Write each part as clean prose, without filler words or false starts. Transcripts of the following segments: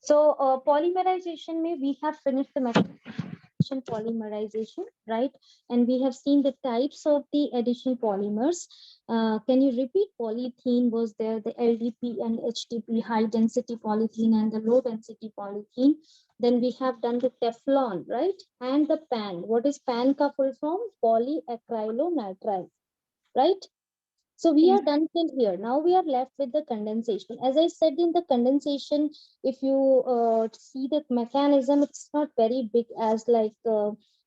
So polymerization may we have finished the method polymerization, right? And we have seen the types of the addition polymers. Can you repeat? Polythene was there, the LDP and HDP, high density polythene and the low density polythene. Then we have done the Teflon, right? And the PAN. What is PAN ka full form? Polyacrylonitrile, right? So we Yes. are done till here. Now we are left with the condensation. As I said in the condensation, if you see the mechanism, it's not very big as like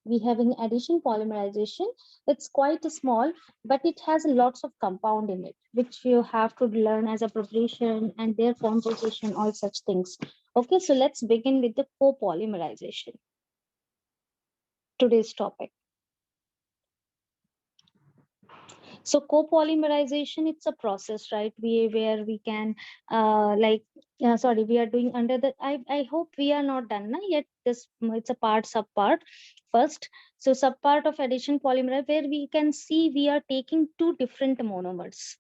we have in addition polymerization. It's quite small, but it has lots of compound in it, which you have to learn as a preparation and their composition, all such things. Okay, so let's begin with the copolymerization. Today's topic. So copolymerization, it's a process, right? Where we can sorry, we are doing under the I hope we are not done na, yet. This it's a part subpart first. So subpart of addition polymer, where we can see we are taking two different monomers.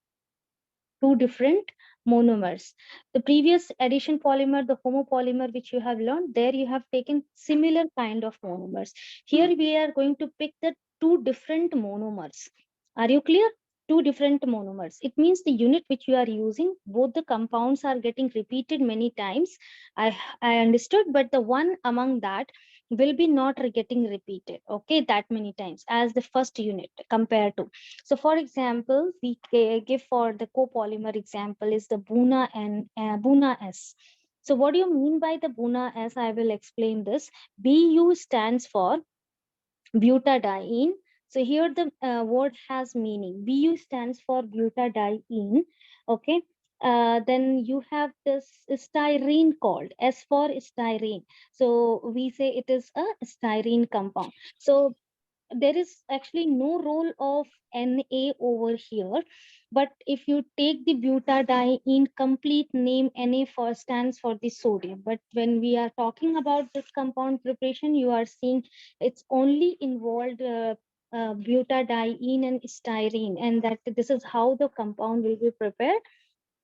Two different monomers. The previous addition polymer, the homopolymer, which you have learned, there you have taken similar kind of monomers. Here we are going to pick the two different monomers. Are you clear? Two different monomers. It means the unit which you are using, both the compounds are getting repeated many times. I understood, but the one among that will be not getting repeated, okay, that many times as the first unit compared to. So for example, we give for the copolymer example is the Buna and Buna S. So what do you mean by the Buna S? I will explain this. Bu stands for butadiene. So here the word has meaning. Bu stands for butadiene. Okay. Then you have this styrene called S for styrene. So we say it is a styrene compound. So there is actually no role of Na over here, but if you take the butadiene complete name, Na for stands for the sodium. But when we are talking about this compound preparation, you are seeing it's only involved butadiene and styrene, and that this is how the compound will be prepared,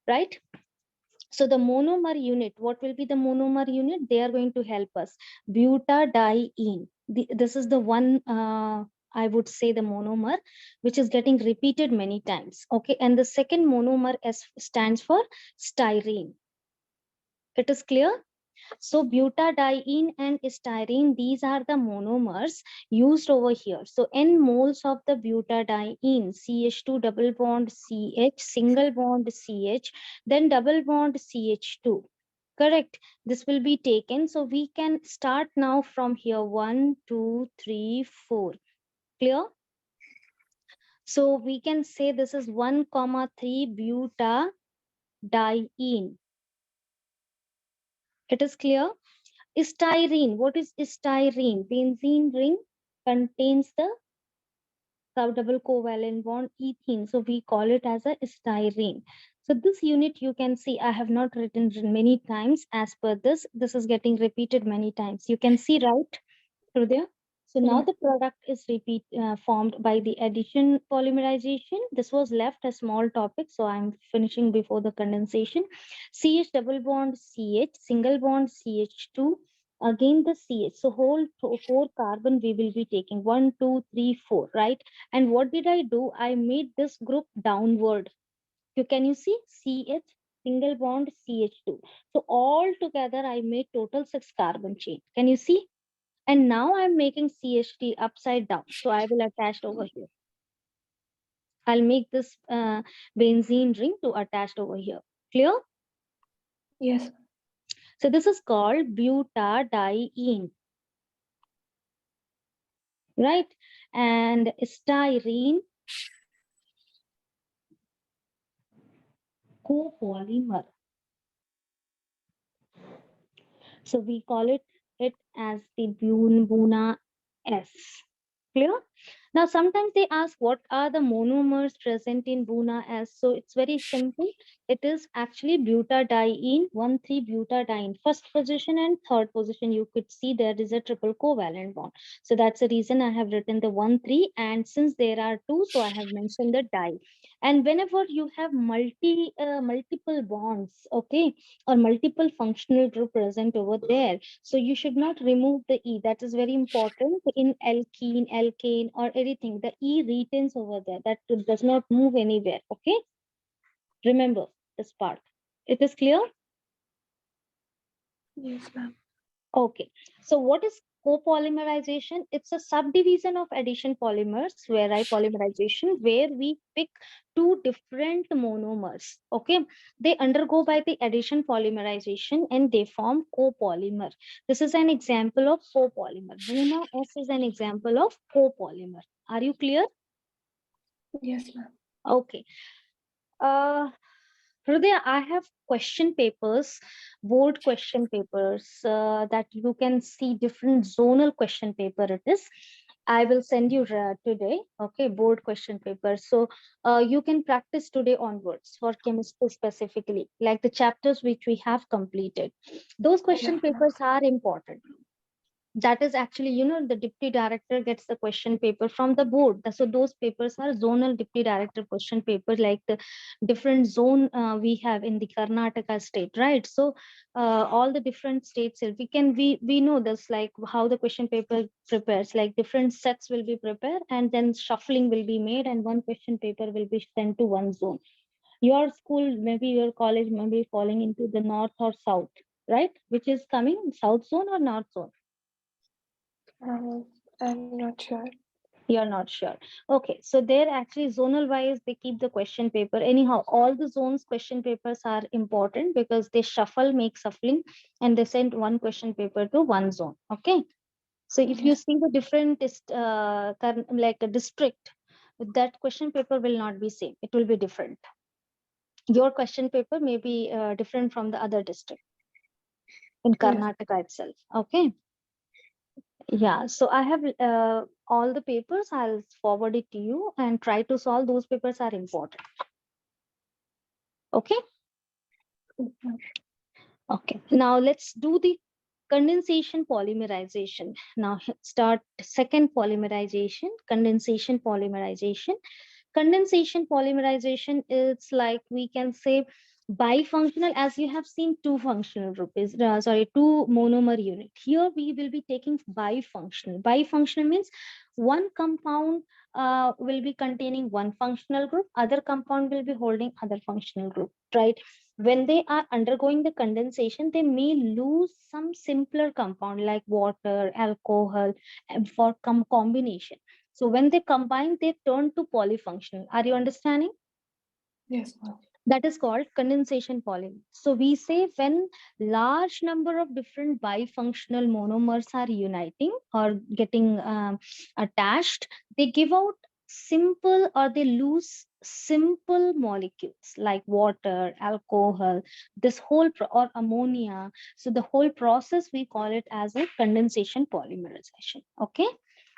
right? So the monomer unit, what will be the monomer unit? They are going to help us. Butadiene. This is the one, I would say the monomer, which is getting repeated many times. Okay. And the second monomer S stands for styrene. It is clear? So butadiene and styrene, these are the monomers used over here. So n moles of the butadiene, CH2 double bond CH, single bond CH, then double bond CH2. Correct. This will be taken. So we can start now from here. 1, 2, 3, 4. Clear? So we can say this is 1, 3 butadiene. It is clear? Styrene. What is styrene? Benzene ring contains the double covalent bond ethene. So we call it as a styrene. So this unit you can see I have not written many times as per this. This is getting repeated many times. You can see right through there. So now Yeah. the product is formed by the addition polymerization. This was left a small topic, so I'm finishing before the condensation. CH double bond CH, single bond CH2, again the CH. So whole four carbon we will be taking 1, 2, 3, 4, right? And what did I do? I made this group downward. Can you see CH single bond CH2? So all together I made total 6 carbon chain. Can you see? And now I'm making CHT upside down. So I will attach over here. I'll make this benzene ring to attach over here. Clear? Yes. So this is called butadiene, right? And styrene copolymer. So we call it as the Buna S. Clear? Now, sometimes they ask what are the monomers present in Buna S. So it's very simple. it is actually butadiene, 1,3-butadiene. First position and third position, you could see there is a triple covalent bond. So that's the reason I have written the 1,3. And since there are two, so I have mentioned the di. And whenever you have multiple bonds, okay, or multiple functional group present over there, so you should not remove the E. That is very important in alkene, alkane, or anything. The E retains over there. That does not move anywhere. Okay. Remember this part. It is clear? Yes, ma'am. Okay. So what is copolymerization? It's a subdivision of addition polymers, where I polymerization, where we pick two different monomers. Okay. They undergo by the addition polymerization and they form copolymer. This is an example of copolymer. Buna S is an example of copolymer. Are you clear? Yes, ma'am. Okay. Uh, Hridaya, I have question papers, board question papers that you can see different zonal question paper it is. I will send you today, okay, board question paper. So you can practice today onwards for chemistry specifically, like the chapters which we have completed. Those Yes, question ma'am. papers are important. That is actually, the deputy director gets the question paper from the board. So those papers are zonal deputy director question paper, like the different zone we have in the Karnataka state, right? So all the different states, we know this, like how the question paper prepares, like different sets will be prepared and then shuffling will be made and one question paper will be sent to one zone. Your school, maybe your college may be falling into the north or south, right? Which is coming, south zone or north zone? I'm not sure. You're not sure. Okay, so they're actually zonal wise, they keep the question paper. Anyhow, all the zones question papers are important because they make shuffling, and they send one question paper to one zone. Okay. So if you Yes, see the different like a district, that question paper will not be same. It will be different. Your question paper may be different from the other district in yes, Karnataka itself. Okay. Yeah, so I have all the papers. I'll forward it to you and try to solve. Those papers are important. Okay. yes, ma'am. Okay. Now let's do the condensation polymerization. Now start second polymerization, condensation polymerization. Condensation polymerization is like, we can say, bifunctional, as you have seen two functional group is two monomer unit. Here we will be taking bifunctional means one compound will be containing one functional group, other compound will be holding other functional group, right? When they are undergoing the condensation, they may lose some simpler compound like water, alcohol, and for combination. So when they combine, they turn to polyfunctional. Are you understanding? Yes, ma'am. That is called condensation polymer. So we say when large number of different bifunctional monomers are uniting or getting attached, they give out simple, or they lose simple molecules like water, alcohol, this whole or ammonia. So the whole process, we call it as a condensation polymerization. Okay.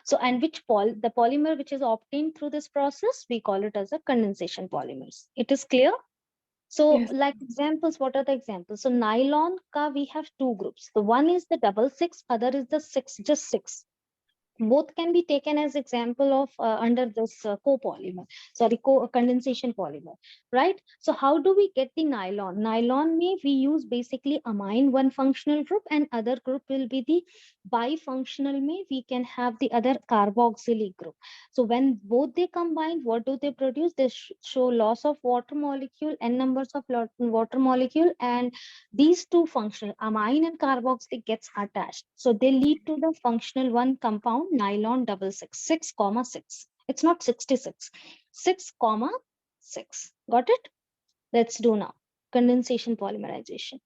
So, and the polymer which is obtained through this process, we call it as a condensation polymers. It is clear? So, Yes, like examples, what are the examples? So, nylon ka we have two groups. The one is the double six, other is the six, just six. Both can be taken as example of under this copolymer, sorry, condensation polymer, right? So how do we get the nylon may we use basically amine one functional group, and other group will be the bifunctional may we can have the other carboxylic group. So when both they combine, what do they produce? They show loss of water molecule, n numbers of water molecule, and these two functional amine and carboxylic gets attached. So they lead to the functional one compound nylon double six, 6,6. It's not 66, 6,6. Got it? Let's do now. Condensation polymerization.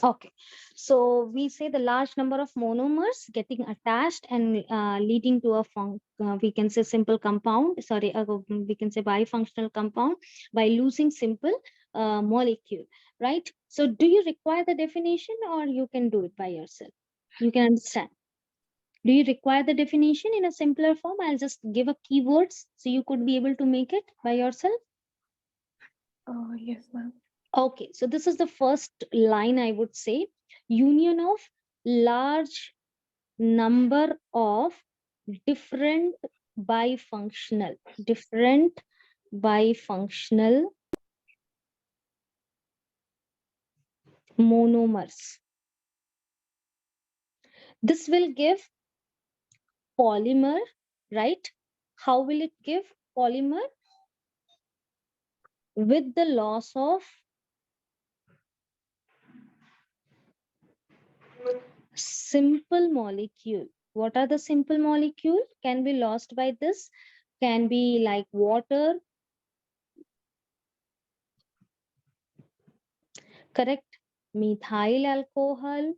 Okay, so we say the large number of monomers getting attached and leading to a we can say simple compound, sorry, we can say bifunctional compound by losing simple molecule, right? So do you require the definition or you can do it by yourself? You can understand. Do you require the definition in a simpler form? I'll just give a keywords so you could be able to make it by yourself. Yes, ma'am. Okay, so this is the first line I would say. Union of large number of different different bifunctional monomers. This will give polymer, right? How will it give polymer? With the loss of simple molecule. What are the simple molecule? Can be lost by this. Can be like water, correct? Methyl alcohol,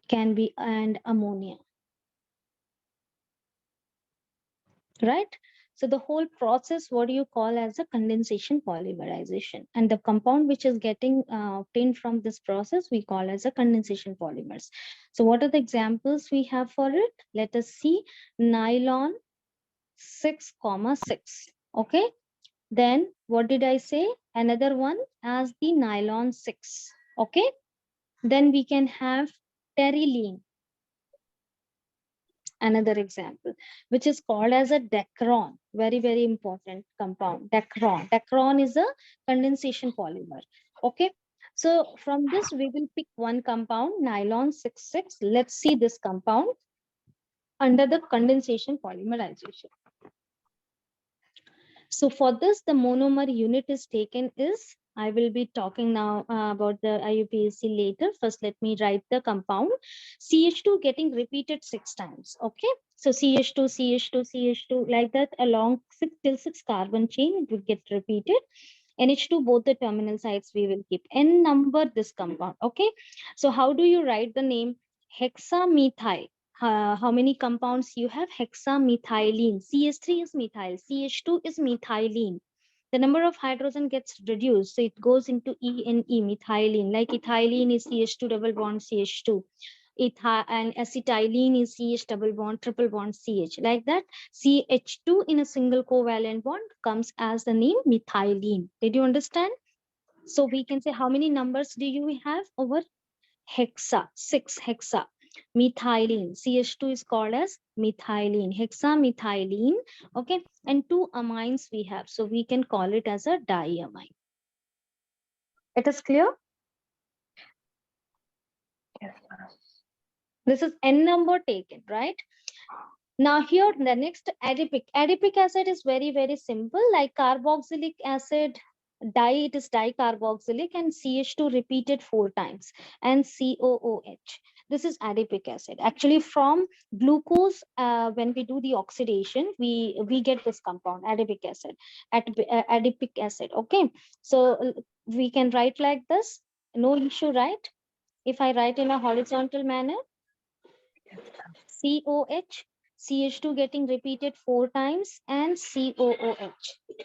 can be, and ammonia, right? So the whole process, what do you call as a condensation polymerization? And the compound which is getting obtained from this process, we call as a condensation polymers. So what are the examples we have for it? Let us see. Nylon 6,6. Okay. Then what did I say? Another one as the nylon 6. Okay. Then we can have terylene, another example, which is called as a dacron. Very, very important compound. Dacron. Dacron is a condensation polymer. Okay. So from this, we will pick one compound, nylon 6,6. Let's see this compound under the condensation polymerization. So for this, the monomer unit is taken is, I will be talking now about the IUPAC later. First, let me write the compound. CH2 getting repeated 6 times. Okay. So CH2, CH2, CH2, like that along 6 till 6 carbon chain, it will get repeated. NH2, both the terminal sites we will keep. N number this compound. Okay. So how do you write the name? Hexamethyl. How many compounds you have? Hexamethylene. CH3 is methyl. CH2 is methylene. The number of hydrogen gets reduced, so it goes into E and E, methylene. Like ethylene is CH2 double bond CH2. And acetylene is CH double bond triple bond CH. Like that, CH2 in a single covalent bond comes as the name methylene. Did you understand? So we can say how many numbers do you have over hexa, 6 hexa. Methylene, CH2 is called as methylene, hexamethylene. Okay, and 2 amines we have, so we can call it as a diamine. It is clear? Yes, ma'am. This is N number taken, right? Now here the next adipic. Adipic acid is very, very simple, like carboxylic acid, it is dicarboxylic, and CH2 repeated 4 times, and COOH. This is adipic acid. Actually from glucose, when we do the oxidation, we get this compound, adipic acid, adipic acid. Okay. So we can write like this, no issue, right? If I write in a horizontal manner, COH, CH2 getting repeated 4 times, and COOH.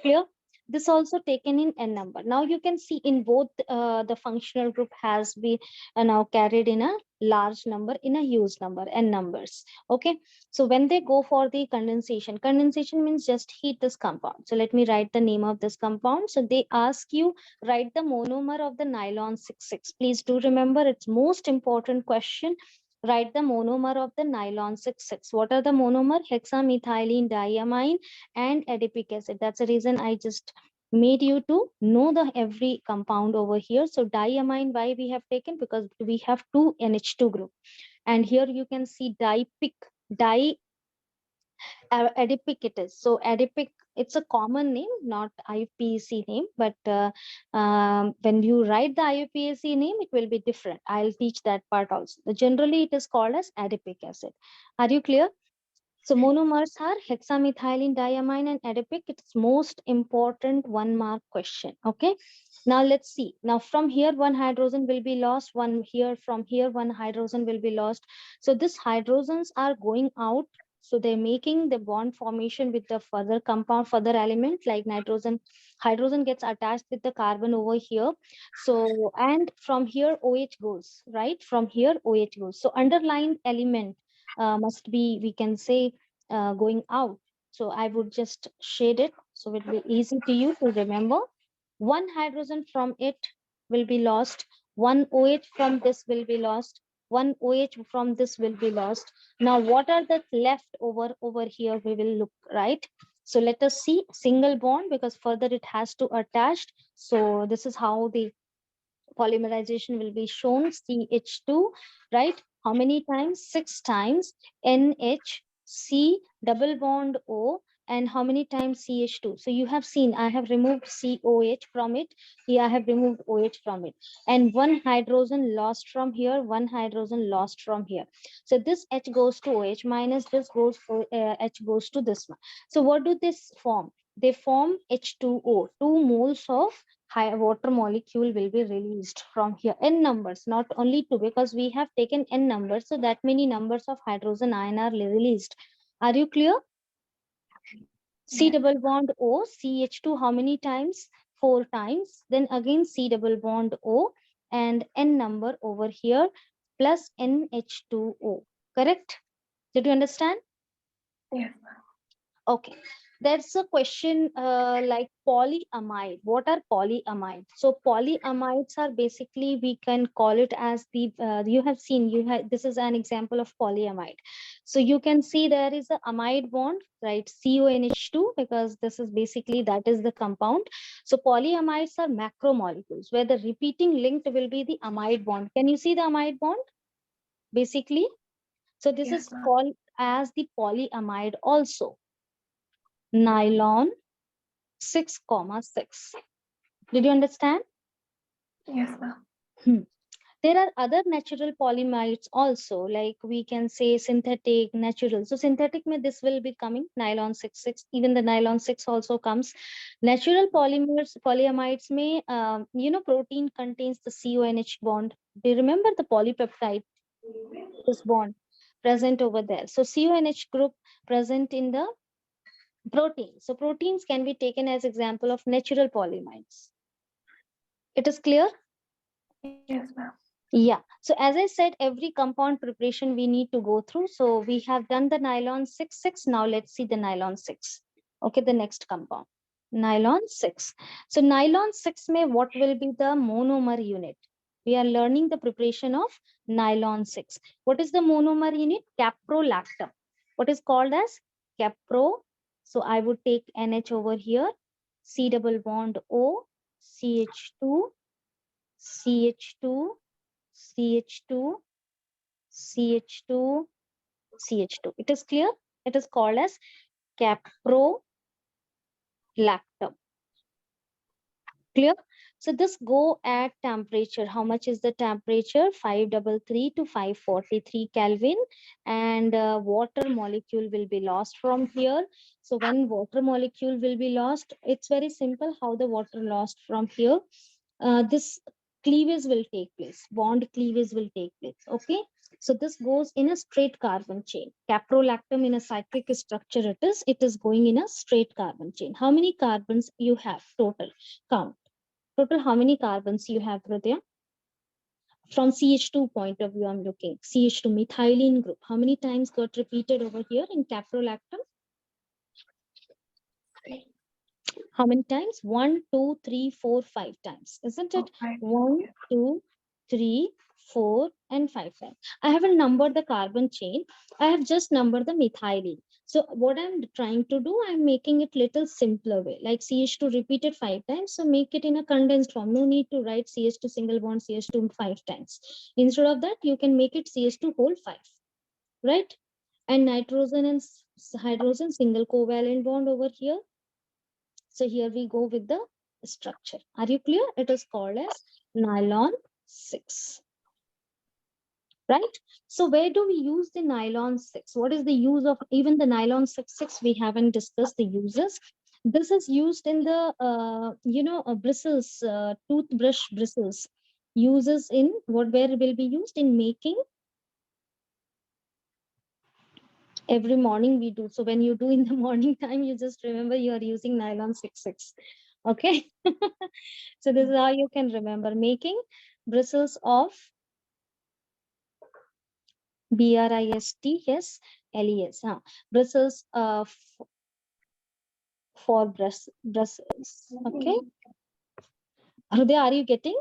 Clear? This also taken in N number. Now you can see in both the functional group has been now carried in a large number, in a huge number, N numbers. Okay. So when they go for the condensation means just heat this compound. So let me write the name of this compound. So they ask you, write the monomer of the nylon 6,6. Please do remember, it's most important question. Write the monomer of the nylon 6,6. What are the monomer? Hexamethylene diamine and adipic acid. That's the reason I just made you to know the every compound over here. So diamine, why we have taken? Because we have 2 NH2 group. And here you can see adipic it is. So adipic, it's a common name, not IUPAC name, but when you write the IUPAC name, it will be different. I'll teach that part also. Generally, it is called as adipic acid. Are you clear? So monomers are hexamethylene diamine and adipic. It's most important 1 mark question. Okay. Now let's see. Now from here, 1 hydrogen will be lost. One here, from here, 1 hydrogen will be lost. So these hydrogens are going out So they're making the bond formation with the further compound, further element like nitrogen. Hydrogen gets attached with the carbon over here. So, and from here OH goes, right? From here OH goes. So underlined element must be, we can say, going out. So I would just shade it so it will be easy to you to remember. One hydrogen from it will be lost. One OH from this will be lost. One OH from this will be lost. Now, what are the left over here? We will look, right. So let us see single bond because further it has to attach. So this is how the polymerization will be shown. CH2, right? How many times? 6 times. NHC double bond O, and how many times CH2? So you have seen I have removed COH from it. Here I have removed OH from it. And one hydrogen lost from here, one hydrogen lost from here. So this H goes to OH minus this goes to H goes to this one. So what do this form? They form H2O, 2 moles of high water molecule will be released from here. N numbers, not only two, because we have taken N numbers, so that many numbers of hydrogen ion are released. Are you clear? C Yes. double bond O, CH2 how many times? 4 times. Then again C double bond O and N number over here plus NH2O. Correct? Did you understand? Yes. Okay, there's a question like polyamide. What are polyamides? So polyamides are basically, we can call it as the you have seen, you have, this is an example of polyamide. So you can see there is a amide bond, right? CONH2, because this is basically, that is the compound. So polyamides are macromolecules where the repeating link will be the amide bond. Can you see the amide bond basically? So this Yes, is ma'am. called as the polyamide also. Nylon 6,6. Did you understand? Yes, ma'am. Hmm. There are other natural polyamides also, like we can say synthetic, natural. So synthetic may this will be coming nylon 6,6. Even the nylon 6 also comes. Natural polymers, polyamides may, protein contains the CONH bond. Do you remember the polypeptide? This bond present over there. So CONH group present in the protein. So proteins can be taken as example of natural polyamides. It is clear? Yes, ma'am. Yeah. So as I said, every compound preparation we need to go through. So we have done the nylon 6,6. Now let's see the nylon 6. Okay, the next compound. Nylon 6. So nylon 6 may what will be the monomer unit? We are learning the preparation of nylon 6. What is the monomer unit? Caprolactam. What is called as capro? So I would take NH over here. C double bond O, CH2, CH2, CH2, CH2, CH2. It is clear? It is called as caprolactam. Clear? So this go at temperature. How much is the temperature? 533 to 543 Kelvin. And water molecule will be lost from here. So when water molecule will be lost, it's very simple how the water lost from here. This cleavage will take place. Bond cleavage will take place. Okay. So this goes in a straight carbon chain. Caprolactam in a cyclic structure it is going in a straight carbon chain. How many carbons you have total? Count. Total how many carbons you have, Hridaya? From CH2 point of view, I'm looking. CH2 methylene group. How many times got repeated over here in caprolactam? Three, How many times? 1, 2, 3, 4, 5 times. Isn't four, it? five. 1, Yes. 2, 3, 4, and 5 times. I haven't numbered the carbon chain. I have just numbered the methylene. So what I'm trying to do, I'm making it little simpler way. Like CH2 repeated 5 times. So make it in a condensed form. No need to write CH2 single bond CH2 5 times. Instead of that, you can make it CH2 whole 5. Right? And nitrogen and hydrogen single covalent bond over here. So here we go with the structure. Are you clear? It is called as nylon 6. Right? So where do we use the nylon 6? What is the use of even the nylon 6,6? We haven't discussed the uses. This is used in the, bristles, toothbrush bristles. Uses in what, where it will be used in making Every morning we do. So when you do in the morning time, you just remember you are using nylon 66. Okay. So this is how you can remember making bristles of BRIST, yes, LES. Bristles for Brussels. Okay. Hruday, are you getting?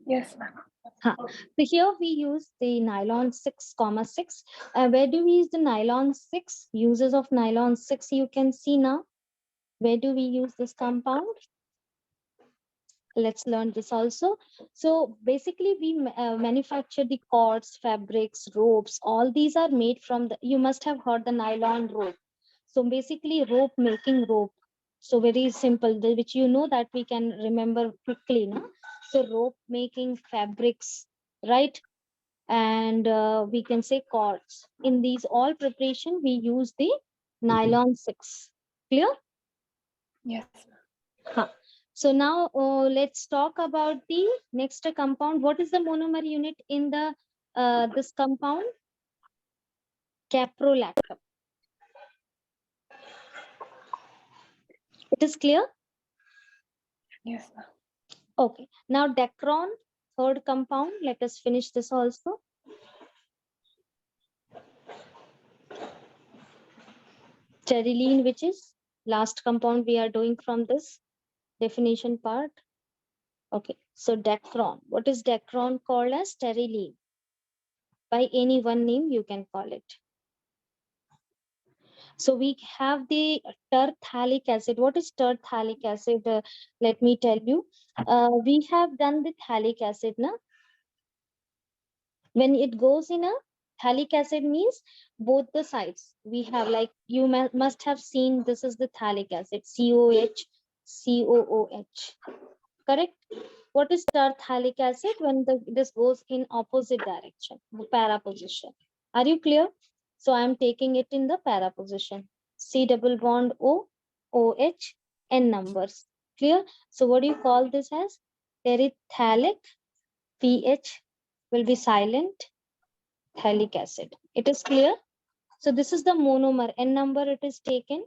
Yes, ma'am. Huh. So here we use the nylon 6,6. Where do we use the nylon 6? Uses of nylon 6 you can see now. Where do we use this compound? Let's learn this also. So basically we manufacture the cords, fabrics, ropes. All these are made from the, you must have heard the nylon rope. So basically rope making rope. So very simple, which you know that we can remember quickly. No? So rope making fabrics, right? And we can say cords. In these all preparation, we use the nylon 6. Clear? Yes, ma'am. Huh. So now let's talk about the next compound. What is the monomer unit in the this compound? Caprolactam. It is clear? Yes, ma'am. Okay. Now dacron, third compound. Let us finish this also. Pteryline, which is last compound we are doing from this definition part. Okay. So dacron. What is dacron called as? Pteryline. By any one name you can call it. So we have the terphthalic acid. What is terphthalic acid? Let me tell you. We have done the phthalic acid. Na? When it goes in a phthalic acid means both the sides. We have like you must have seen this is the phthalic acid. COH, COOH. Correct? What is terphthalic acid? When this goes in opposite direction, the para position. Are you clear? So I am taking it in the para position. C double bond O, OH, N numbers. Clear? So what do you call this as? Terephthalic, pH will be silent, phthalic acid. It is clear? So this is the monomer. N number it is taken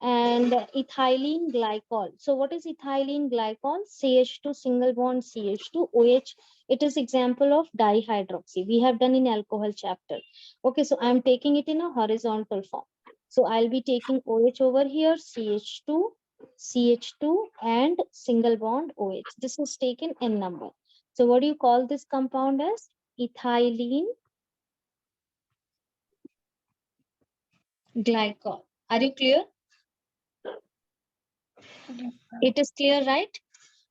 and ethylene glycol. So what is ethylene glycol? CH2 single bond CH2 OH. It is example of dihydroxy. We have done in alcohol chapter. Okay, so I'm taking it in a horizontal form. So I'll be taking OH over here, CH2, CH2 and single bond OH. This is taken N number. So what do you call this compound as? Ethylene glycol. Are you clear? Yes, ma'am. It is clear, right?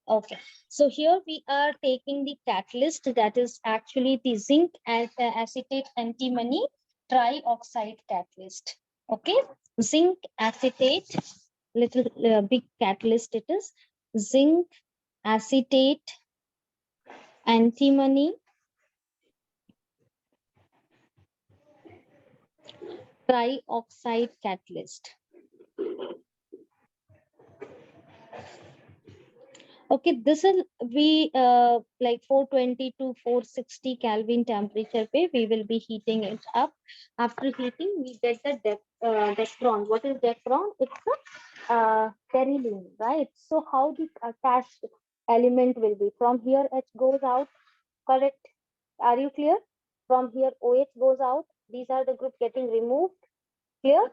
Okay, so here we are taking the catalyst that is actually the zinc acetate antimony trioxide catalyst. Okay, zinc acetate, little big catalyst it is. Zinc acetate antimony trioxide catalyst. Okay, this is we like 420 to 460 Kelvin temperature pe we will be heating it up. After heating, we get the decron. What is decron? It's a pteryline, right? So how the attached element will be from here? H goes out. Correct? Are you clear? From here, OH goes out. These are the group getting removed. Clear?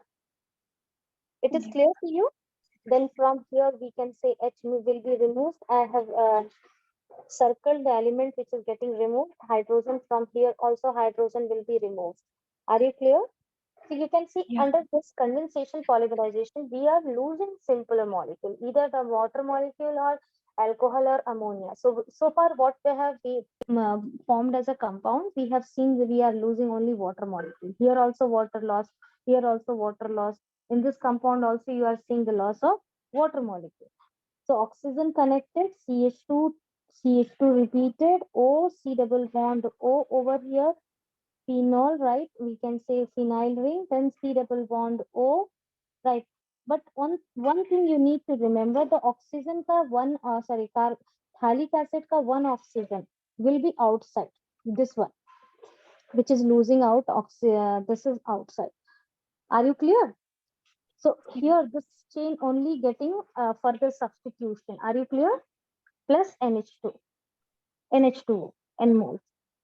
It is Yes. clear to you? Then from here we can say H will be removed. I have circle the element which is getting removed. Hydrogen from here also hydrogen will be removed. Are you clear? So you can see Yes. under this condensation polymerization, we are losing simpler molecule, either the water molecule or alcohol or ammonia. So far what we have formed as a compound, we have seen that we are losing only water molecule. Here also water loss, here also water loss. In this compound also you are seeing the loss of water molecule. So oxygen connected, CH2, CH2 repeated, O, C double bond O over here, phenol, right? We can say phenyl ring, then C double bond O, right? But one thing you need to remember, the oxygen ka one, phthalic acid ka one oxygen will be outside. This one, which is losing out, this is outside. Are you clear? So Yes. here this chain only getting further substitution. Are you clear? Plus NH2, NH2 and moles.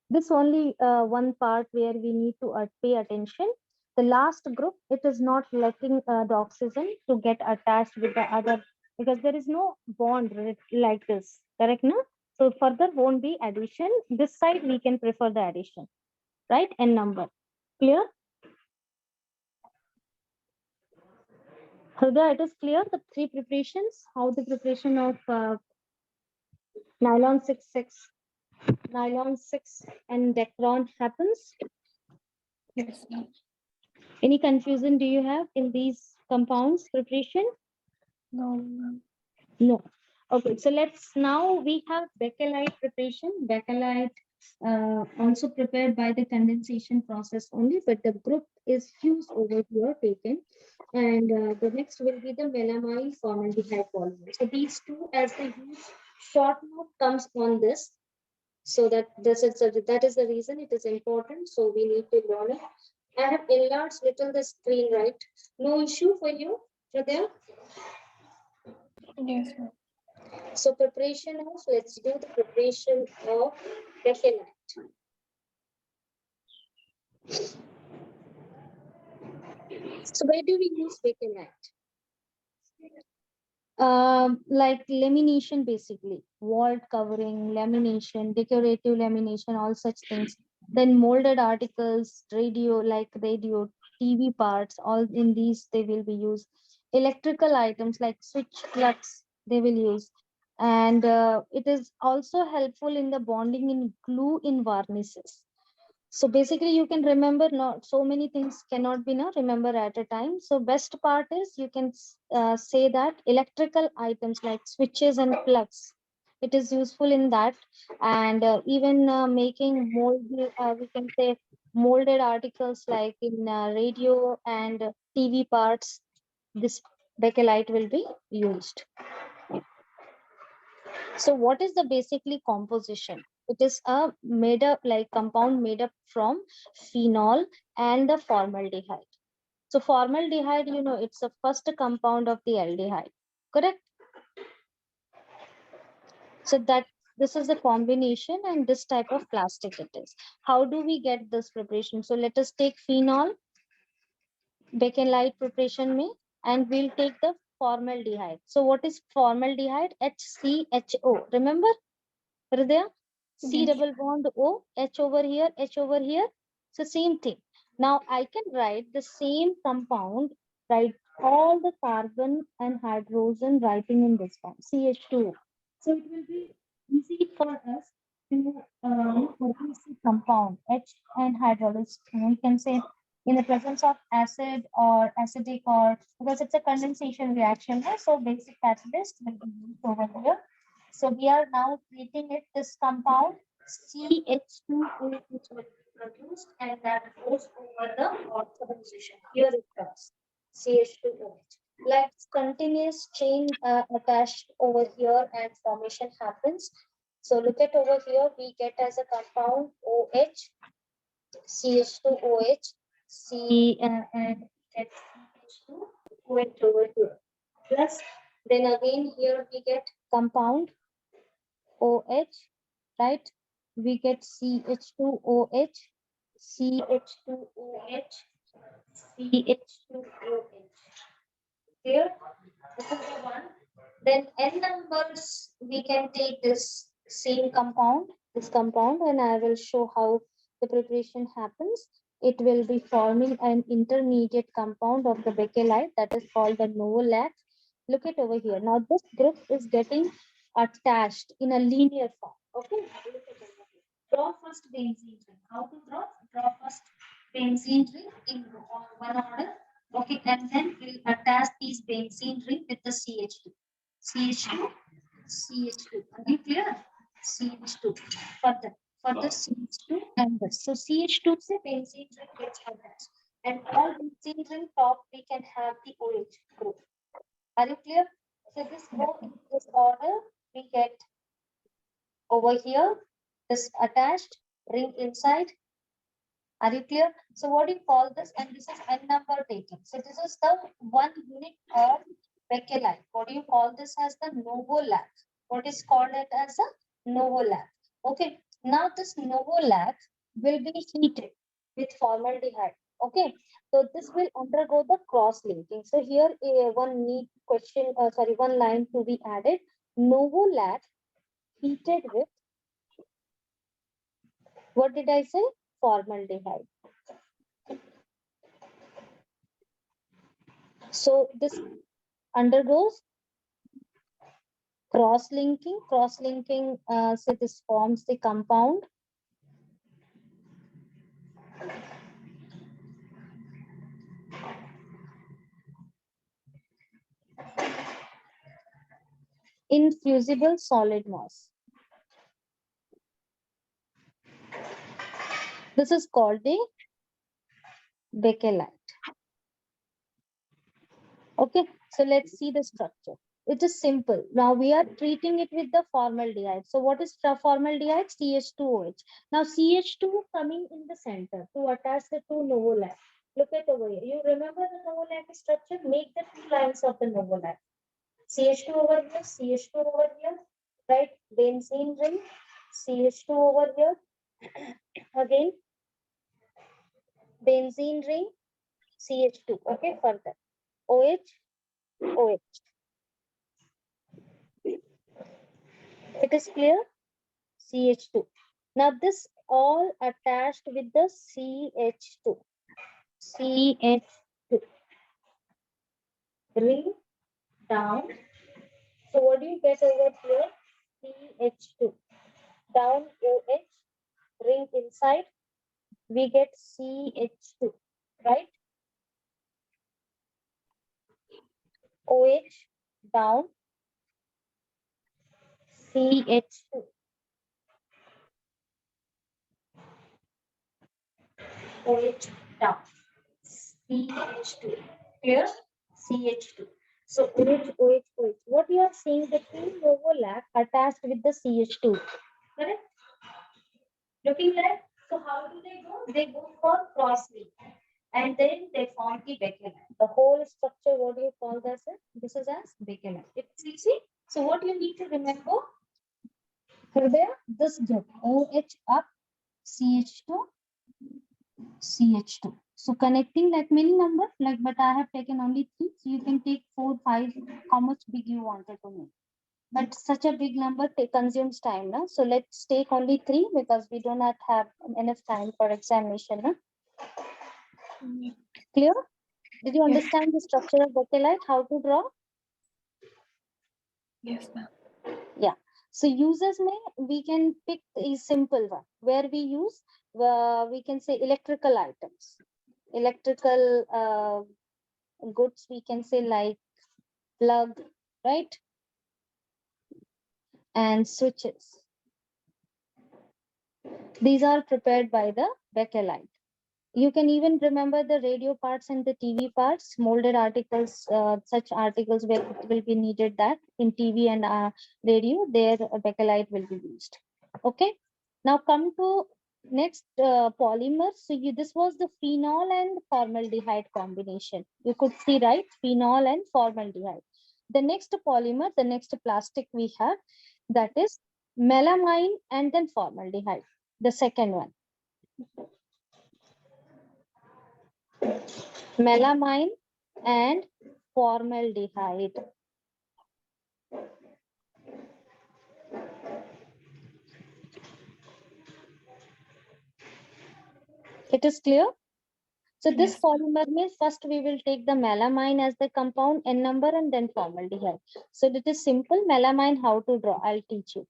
This only one part where we need to pay attention. The last group, it is not letting the oxygen to get attached with the other because there is no bond like this. Correct, no? So further won't be addition. This side we can prefer the addition, right? N number. Clear? Hridaya, it is clear the three preparations, how the preparation of nylon 6 nylon 6 and Decron happens. Yes, ma'am. Any confusion do you have in these compounds preparation? No, ma'am. No. Okay, so let's now we have bakelite preparation. Bakelite also prepared by the condensation process only, but the group is fused over here taken. And the next will be the melamine formaldehyde polymer. So these two, as they use short note comes on this. So that is the reason it is important. So we need to learn it. I have enlarged little the screen, right? No issue for you, Hridaya? Yes, ma'am. So preparation of, let's do the preparation of bakelite. So where do we use bakelite? Like lamination, basically wall covering, lamination, decorative lamination, all such things. Then molded articles, radio, TV parts, all in these they will be used. Electrical items like switch plugs they will use, and it is also helpful in the bonding in glue in varnishes. So basically you can remember, not so many things cannot be now remember at a time. So best part is you can say that electrical items like switches and plugs, it is useful in that. And even making we can say molded articles like in radio and TV parts, this bakelite will be used. So what is the basically composition? It is a made up like compound made up from phenol and the formaldehyde. So formaldehyde, it's the first compound of the aldehyde. Correct? So that this is the combination and this type of plastic it is. How do we get this preparation? So let us take phenol, bakelite preparation में, and we'll take the formaldehyde. So what is formaldehyde? HCHO. Remember? Hridaya? C Yes. double bond O, H over here, H over here. So same thing. Now I can write the same compound, write all the carbon and hydrogen writing in this form, CH2. So it will be easy for us to produce the compound H and hydrogen. We can say in the presence of acid or acidic, or because it's a condensation reaction, so basic catalyst will be used over here. So we are now treating it this compound CH2O, which will be produced, and that goes over the ortho position. Here it comes CH2OH. Like continuous chain attached over here and formation happens. So look at over here, we get as a compound OH, CH2OH, and get CH2OH over here. Plus, then again here we get compound OH, right? We get CH2OH, CH2OH, CH2OH. Clear? This is the one. Then n numbers, we can take this same compound, and I will show how the preparation happens. It will be forming an intermediate compound of the bakelite that is called the novolac. Look at over here. Now this group is getting attached in a linear form. Okay. Look at over here. Draw first benzene ring. How to draw? Draw first benzene ring in one order. Okay, and then we'll attach these benzene ring with the CH2. CH2, CH2. Are you clear? CH2. Further CH2 and this. So CH2 से benzene ring gets attached. And all benzene ring top we can have the OH group. Are you clear? So this go in this order. We get over here this attached ring inside. Are you clear? So what do you call this? And this is n number taken. So this is the 1 unit of Becquerelite. What do you call this as the novolap? What is called it as a novolap? Okay. Now this novolap will be heated with formaldehyde. Okay. So this will undergo the cross linking. So here one need question, sorry, one line to be added. Novolap heated with, what did I say? Formaldehyde. So this undergoes cross-linking. Cross-linking, so this forms the compound infusible solid mass. This is called the Becquerelite. Okay, so let's see the structure. It is simple. Now we are treating it with the formaldehyde. So what is formaldehyde? CH2OH. Now CH2 coming in the center to attach the two novolap. Look at over here. You remember the novolap structure? Make the two lines of the novolap. CH2 over here, CH2 over here, right? Benzene ring, CH2 over here. Again, benzene ring, CH2. Okay, further. OH, OH. It is clear? CH2. Now this all attached with the CH2. CH2. Ring down. So what do you get over here? CH2. Down OH. Ring inside. We get CH2. Right? OH down. CH2. OH down. CH2. Clear? CH2. So OH, OH, OH. What you are seeing, the two overlap attached with the CH2. Correct? Looking like, so how do they go? They go for cross link. And then they form the Becquerelite. The whole structure, what do you call this? This is as Becquerelite. It's easy. So what you need to remember, Hridaya, this group, OH up, CH2, CH2. So connecting like many numbers, like, but I have taken only three. So you can take 4, 5, how much big you wanted to make. But such a big number consumes time. No? So let's take only three because we do not have enough time for examination. No? Clear? Did you Yes. understand the structure of Becquerelite? How to draw? Yes, ma'am. Yeah. So uses may we can pick a simple one where we use we can say electrical items, electrical goods. We can say like plug, right, and switches. These are prepared by the Becquerelite. You can even remember the radio parts and the TV parts, molded articles, such articles will be needed that in TV and radio, their Becquerelite will be used. Okay. Now come to next polymer. So this was the phenol and formaldehyde combination. You could see, right? Phenol and formaldehyde. The next polymer, the next plastic we have, that is melamine and then formaldehyde. The second one. Melamine and formaldehyde. It is clear? So this Yes. polymer means first we will take the melamine as the compound N number and then formaldehyde. So it is simple. Melamine, how to draw? I'll teach you.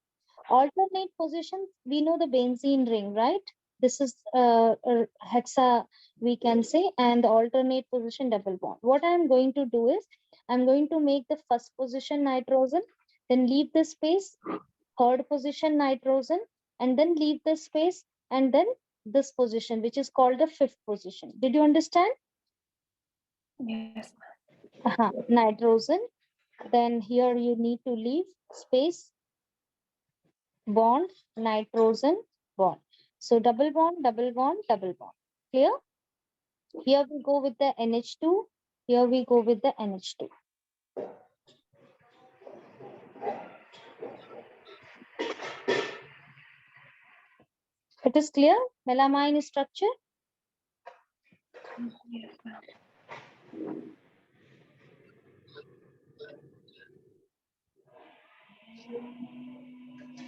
Alternate positions, we know the benzene ring, right? This is hexa, we can say, and the alternate position double bond. What I'm going to do is, I'm going to make the first position nitrogen, then leave the space, third position nitrogen, and then leave the space, and then this position, which is called the fifth position. Did you understand? Yes, ma'am. Nitrogen. Then here you need to leave space, bond, nitrogen, bond. So double bond, double bond, double bond. Clear? Here we go with the NH2. Here we go with the NH2. It is clear? Melamine structure. Yes, ma'am.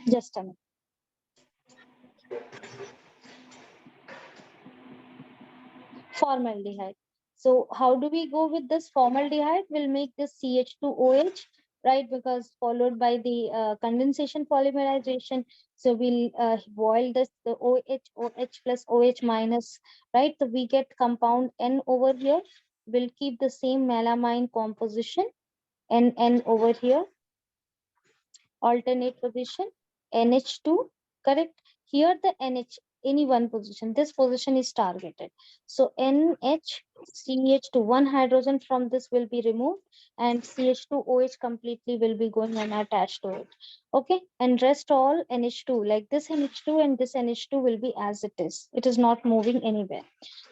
Just a minute. Formaldehyde. So how do we go with this formaldehyde? We'll make this CH2OH, right? Because followed by the condensation polymerization. So we'll boil this, the OH plus OH minus, right? So we get compound N over here. We'll keep the same melamine composition, N over here, alternate position, NH2, correct? Here the NH, any one position, this position is targeted. So NHCH2, one hydrogen from this will be removed, and CH2OH completely will be going and attached to it. Okay, and rest all NH2, like this NH2 and this NH2 will be as it is. It is not moving anywhere.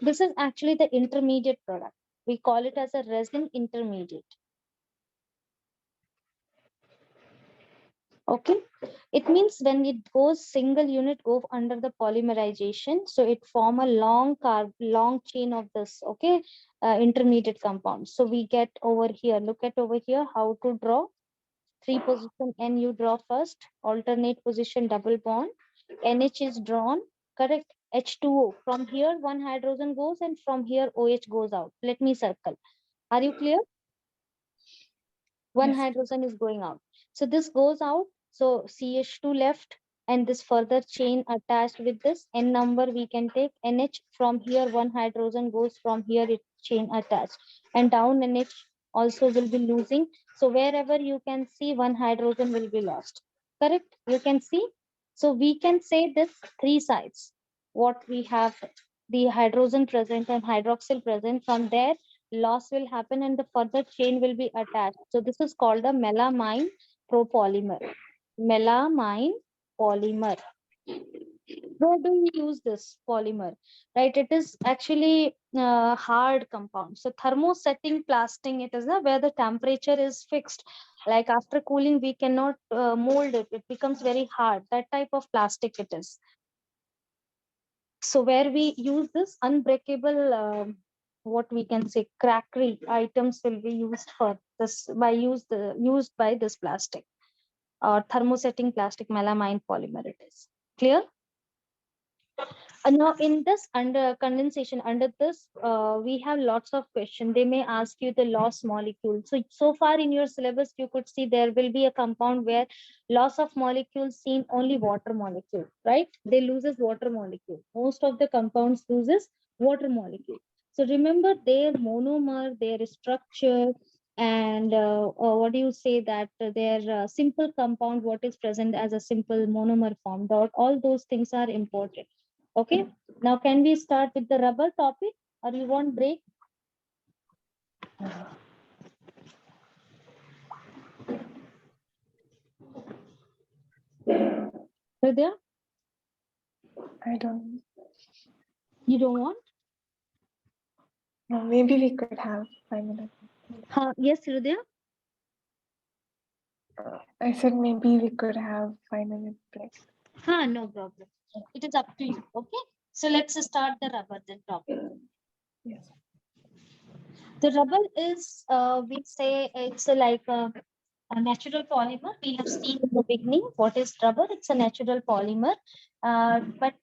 This is actually the intermediate product. We call it as a resin intermediate. Okay, it means when it goes single unit go under the polymerization, so it form a long chain of this, okay, intermediate compound. So we get over here, look at over here how to draw. Three position N you draw first, alternate position double bond, NH is drawn, correct? H2O, from here one hydrogen goes and from here OH goes out. Let me circle. Are you clear? One Yes. hydrogen is going out. So this goes out. So CH2 left, and this further chain attached with this N number we can take NH. From here one hydrogen goes, from here it chain attached, and down NH also will be losing. So wherever you can see one hydrogen will be lost. Correct? You can see. So we can say this three sides. What we have, the hydrogen present and hydroxyl present, from there loss will happen and the further chain will be attached. So this is called the melamine propolymer. Melamine polymer. Where do we use this polymer? Right, it is actually hard compound. So thermosetting plastic, it is where the temperature is fixed. Like after cooling, we cannot mold it. It becomes very hard. That type of plastic it is. So where we use this unbreakable, what we can say, crackery items will be used for this by used by this plastic or thermosetting plastic melamine polymer. It is clear. Now in this under condensation, under this we have lots of questions. They may ask you the loss molecule. So far in your syllabus you could see there will be a compound where loss of molecules seen only water molecule, right? They loses water molecule. Most of the compounds loses water molecule. So remember their monomer, their structure, and what do you say that their simple compound, what is present as a simple monomer form, all those things are important. Okay, now can we start with the rubber topic, or you want break? Hridaya, I don't you don't want? know. Maybe we could have 5 minutes. Yes, Hridaya? I said maybe we could have 5 minute break. No problem. It is up to you. Okay, so let's start the rubber then topic. Yes. The rubber is, we say it's like a natural polymer. We have seen in the beginning what is rubber. It's a natural polymer. But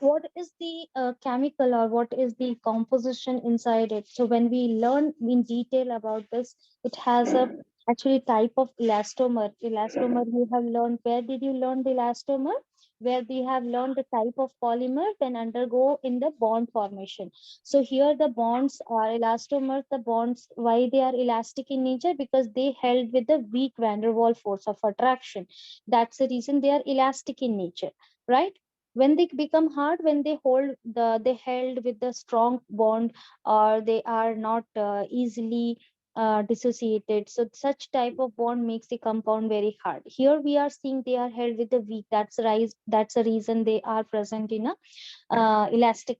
what is the chemical or what is the composition inside it? So when we learn in detail about this, it has a actually type of elastomer. Elastomer you have learned. Where did you learn the elastomer? Where we have learned the type of polymer then undergo in the bond formation. So here the bonds are elastomers, the bonds, why they are elastic in nature? Because they held with the weak van der Waals force of attraction. That's the reason they are elastic in nature, right? When they become hard, when they held with the strong bond, or they are not easily dissociated. So such type of bond makes the compound very hard. Here we are seeing they are held with the weak. That's the reason they are present in a elastic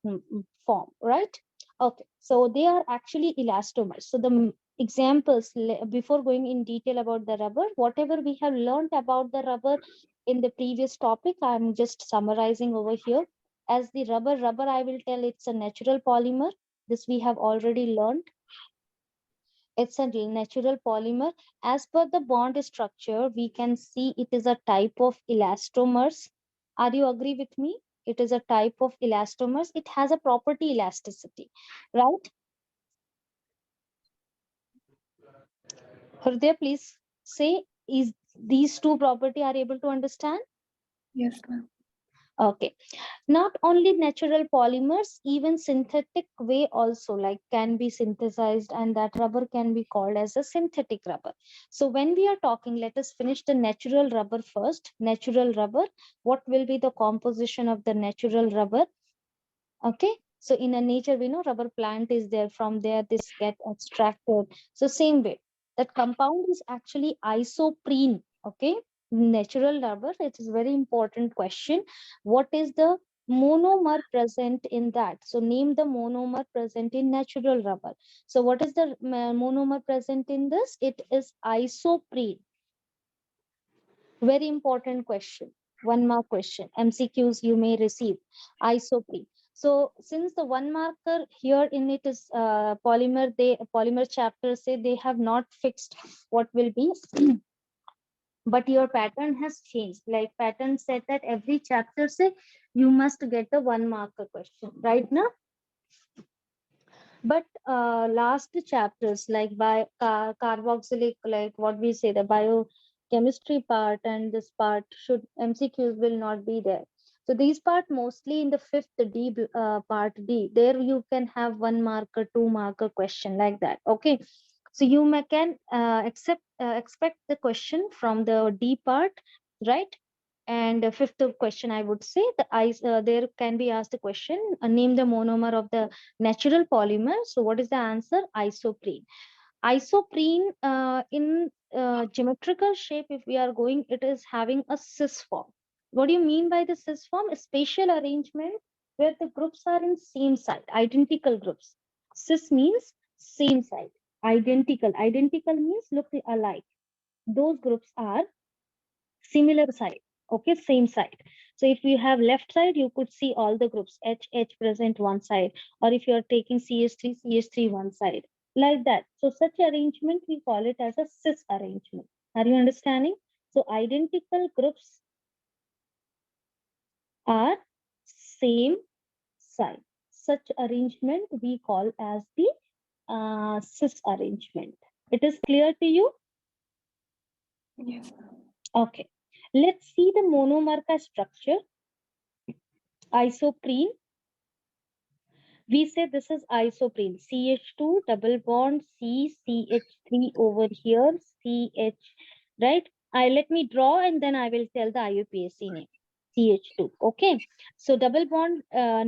form, right? Okay, so they are actually elastomers. So the examples, before going in detail about the rubber, whatever we have learned about the rubber in the previous topic, I'm just summarizing over here. As the rubber I will tell it's a natural polymer. This we have already learned. It's a natural polymer. As per the bond structure, we can see it is a type of elastomers. Are you agree with me? It is a type of elastomers. It has a property elasticity, right? Hriday, please say, is these two property are able to understand? Yes, ma'am. Okay. Not only natural polymers, even synthetic way also like can be synthesized, and that rubber can be called as a synthetic rubber. So when we are talking, let us finish the natural rubber first. Natural rubber, what will be the composition of the natural rubber? Okay, so in a nature we know rubber plant is there, from there this get extracted. So same way, that compound is actually isoprene. Okay, natural rubber, it is very important question. What is the monomer present in that? So name the monomer present in natural rubber. So what is the monomer present in this? It is isoprene. Very important question. One mark question. MCQs you may receive. Isoprene. So since the one marker here in it is polymer, they polymer chapter say they have not fixed what will be, but your pattern has changed. Like pattern said that every chapter say you must get the one marker question, right now? But last chapters like by carboxylic, like what we say, the biochemistry part and this part should MCQs will not be there. So these part mostly in the fifth D part D. There you can have one marker, two marker question like that. Okay, so you may can expect the question from the D part, right? And fifth question, I would say there can be asked a question, name the monomer of the natural polymer. So what is the answer? Isoprene. Isoprene in geometrical shape, if we are going, it is having a cis form. What do you mean by the cis form? A spatial arrangement where the groups are in same side, identical groups. Cis means same side. Identical. Identical means look alike. Those groups are similar side. Okay, same side. So if you have left side, you could see all the groups H present one side, or if you are taking CH3 one side, like that. So such arrangement we call it as a cis arrangement. Are you understanding? So identical groups are same side. Such arrangement we call as the cis arrangement. It is clear to you? Yes. Okay, let's see the monomer structure. Isoprene, we say this is isoprene. CH2 double bond CH3 over here, CH, right? Let me draw and then I will tell the IUPAC name. CH2. Okay. So double bond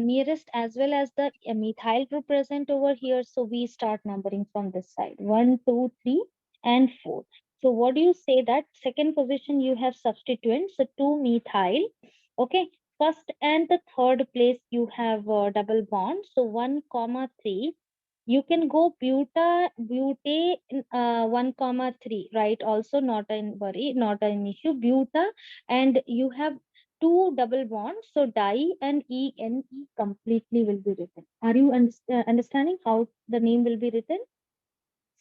nearest as well as the methyl group present over here. So we start numbering from this side. 1, 2, 3, and 4. So what do you say that second position you have substituents? So 2 methyl. Okay. First and the third place you have double bond. So 1 comma 3. You can go butane 1 comma 3, right? Also not an worry, not an issue. Buta, and you have two double bonds. So di and ene completely will be written. Are you understanding how the name will be written?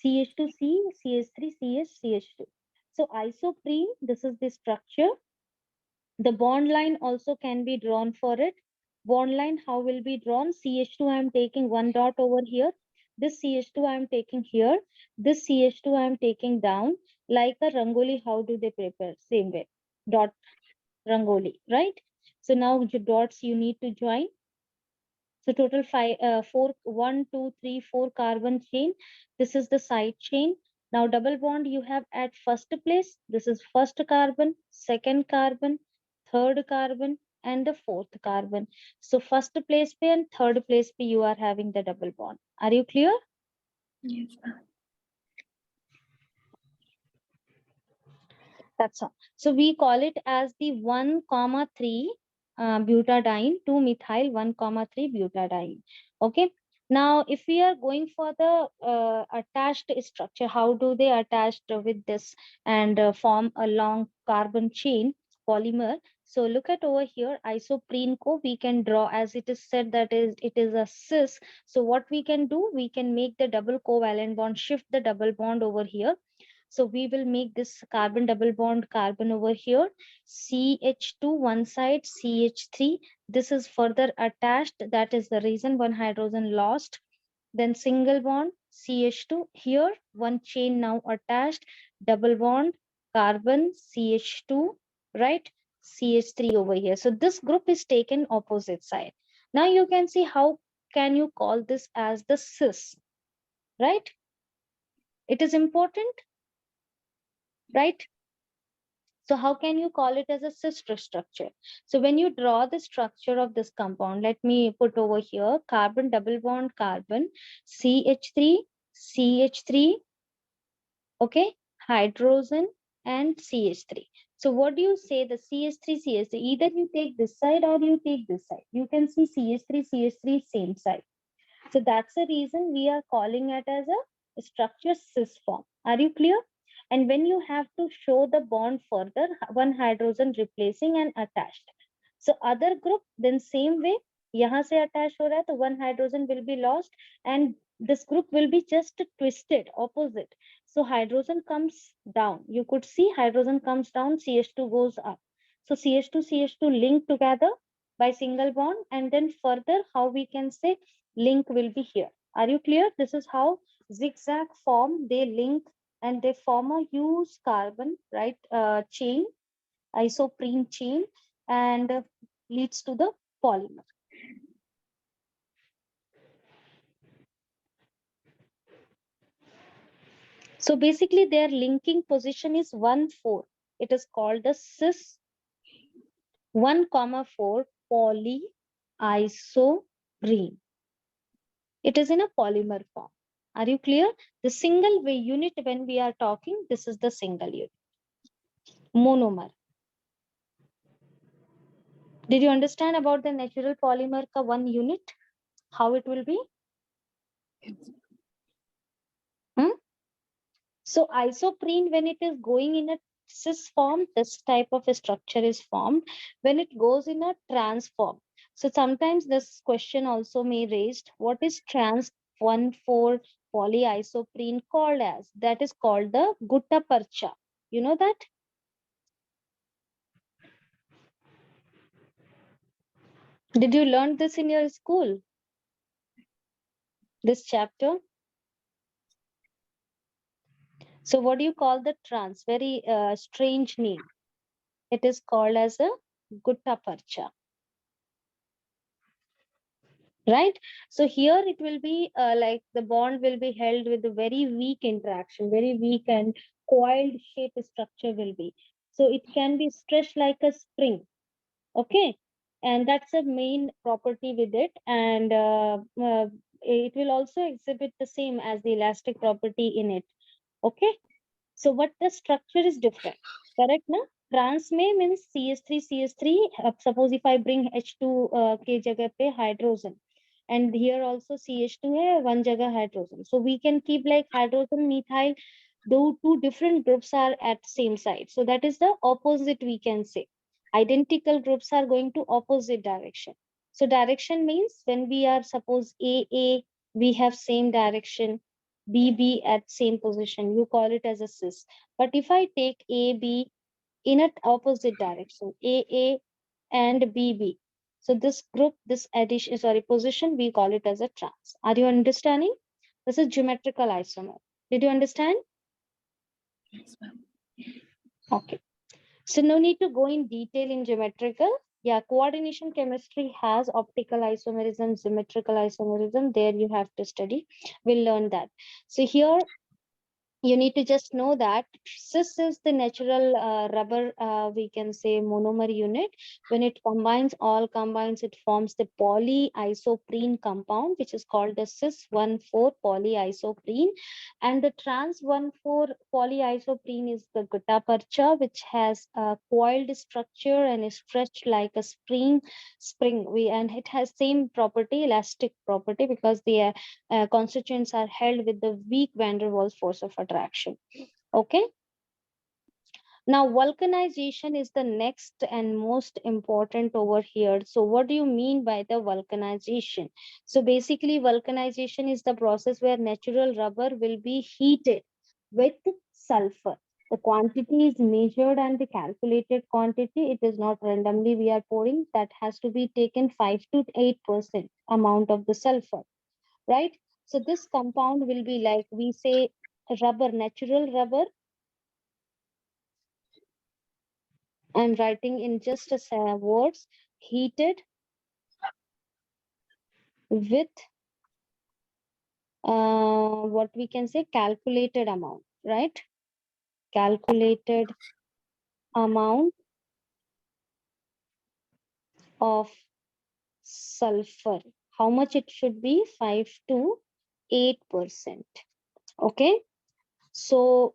CH2C, CH3, CH, CH2. So isoprene, this is the structure. The bond line also can be drawn for it. Bond line, how will be drawn? CH2 I am taking one dot over here. This CH2 I am taking here. This CH2 I am taking down. Like a rangoli, how do they prepare? Same way. Dot rangoli, right? So now the dots you need to join. So total four, 1, 2, 3, 4 carbon chain. This is the side chain. Now double bond you have at first place. This is first carbon, second carbon, third carbon, and the fourth carbon. So first place P and third place P you are having the double bond. Are you clear? Yes, ma'am. That's all. So we call it as the 1,3 butadiene, 2-methyl 1,3 butadiene. Okay. Now, if we are going for the attached structure, how do they attach with this and form a long carbon chain polymer? So look at over here, isoprene co, we can draw as it is said that is it is a cis. So what we can do, we can make the double covalent bond, shift the double bond over here. So we will make this carbon double bond carbon over here, CH2 one side, CH3. This is further attached. That is the reason one hydrogen lost. Then single bond, CH2 here, one chain now attached, double bond, carbon, CH2, right? CH3 over here. So this group is taken opposite side. Now you can see how can you call this as the cis, right? It is important, right? So how can you call it as a sister structure? So when you draw the structure of this compound, let me put over here carbon double bond carbon, CH3, CH3, okay, hydrogen and CH3. So what do you say the CH3, CH3? Either you take this side or you take this side. You can see CH3, CH3 same side. So that's the reason we are calling it as a structure cis form. Are you clear? And when you have to show the bond further, one hydrogen replacing and attached. So other group, then same way, यहाँ से attached हो रहा है, तो one hydrogen will be lost and this group will be just twisted opposite. So hydrogen comes down. You could see hydrogen comes down, CH2 goes up. So CH2, CH2 link together by single bond and then further how we can say link will be here. Are you clear? This is how zigzag form, they link and they form a huge carbon, right, chain, isoprene chain, and leads to the polymer. So basically their linking position is 1,4. It is called the cis 1,4 polyisoprene. It is in a polymer form. Are you clear? The single way unit when we are talking, this is the single unit. Monomer. Did you understand about the natural polymer ka one unit? How it will be? Hmm? So isoprene, when it is going in a cis form, this type of a structure is formed. When it goes in a trans form. So sometimes this question also may raised, what is trans 1,4 polyisoprene called as? That is called the gutta percha. You know that? Did you learn this in your school? This chapter? So what do you call the trans? Very strange name. It is called as a gutta percha. Right? So here it will be like the bond will be held with a very weak interaction, very weak and coiled shape structure will be. So it can be stretched like a spring. Okay. And that's a main property with it. And it will also exhibit the same as the elastic property in it. Okay. So what the structure is different, correct? Na? Trans may means CH3, CH3. Suppose if I bring H2 के जगह पे hydrogen, and here also CH2 है, one जगह hydrogen. So we can keep like hydrogen, methyl, though two different groups are at same side. So that is the opposite we can say. Identical groups are going to opposite direction. So direction means when we are suppose AA, we have same direction. BB at same position, you call it as a cis. But if I take AB in an opposite direction, AA and BB, so this group, this addition, sorry, position, we call it as a trans. Are you understanding? This is geometrical isomer. Did you understand? Yes, ma'am. Okay. So no need to go in detail in geometrical. Yeah, coordination chemistry has optical isomerism, symmetrical isomerism. There you have to study. We'll learn that. So here you need to just know that cis is the natural rubber, we can say monomer unit. When it combines, all combines, it forms the polyisoprene compound, which is called the cis 1,4 polyisoprene. And the trans 1,4 polyisoprene is the gutta percha, which has a coiled structure and is stretched like a spring. And it has same property, elastic property, because the constituents are held with the weak van der Waals force of attraction. Okay. Now, vulcanization is the next and most important over here. So, what do you mean by the vulcanization? So, basically, vulcanization is the process where natural rubber will be heated with sulfur. The quantity is measured and the calculated quantity. It is not randomly we are pouring. That has to be taken 5 to 8% amount of the sulfur, right? So this compound will be like we say rubber, natural rubber. I'm writing in just a words, heated with what we can say calculated amount, right? Calculated amount of sulfur. How much it should be? 5 to 8%. Okay. So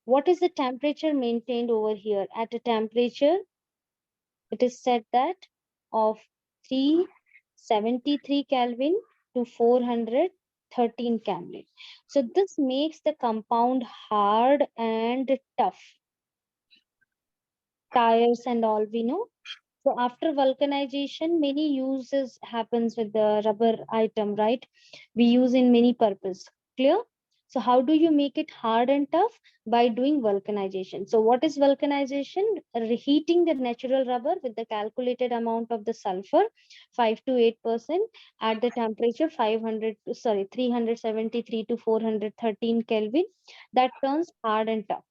what is the temperature maintained over here? At a temperature, it is said that of 373 Kelvin to 413 Kelvin. So this makes the compound hard and tough. Tires and all we know. So after vulcanization, many uses happens with the rubber item, right? We use in many purpose. Clear? So how do you make it hard and tough? By doing vulcanization. So what is vulcanization? Reheating the natural rubber with the calculated amount of the sulfur, 5 to 8% at the temperature 373 to 413 Kelvin. That turns hard and tough.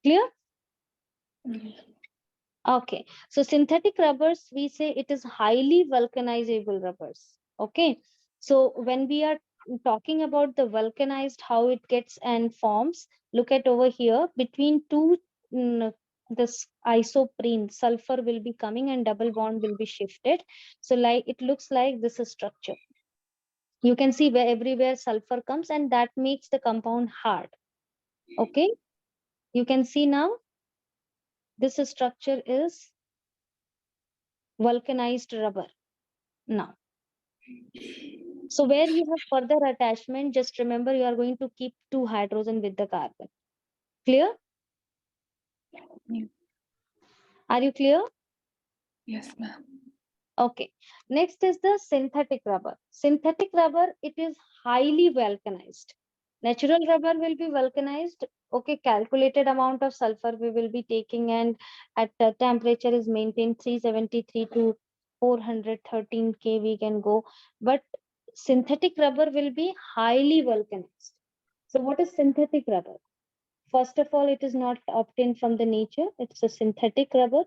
Clear? Yes. Okay, so synthetic rubbers, we say it is highly vulcanizable rubbers. Okay, so when we are talking about the vulcanized, how it gets and forms, look at over here between two, this isoprene, sulfur will be coming and double bond will be shifted. So like it looks like this is structure. You can see where everywhere sulfur comes and that makes the compound hard. Okay, you can see now this structure is vulcanized rubber now. So where you have further attachment, just remember you are going to keep two hydrogen with the carbon. Clear? Yeah. Are you clear? Yes, ma'am. Okay. Next is the synthetic rubber. Synthetic rubber, it is highly vulcanized. Natural rubber will be vulcanized. Okay, calculated amount of sulfur we will be taking, and at the temperature is maintained 373 to 413 K we can go. But synthetic rubber will be highly vulcanized. So what is synthetic rubber? First of all, it is not obtained from the nature. It's a synthetic rubber.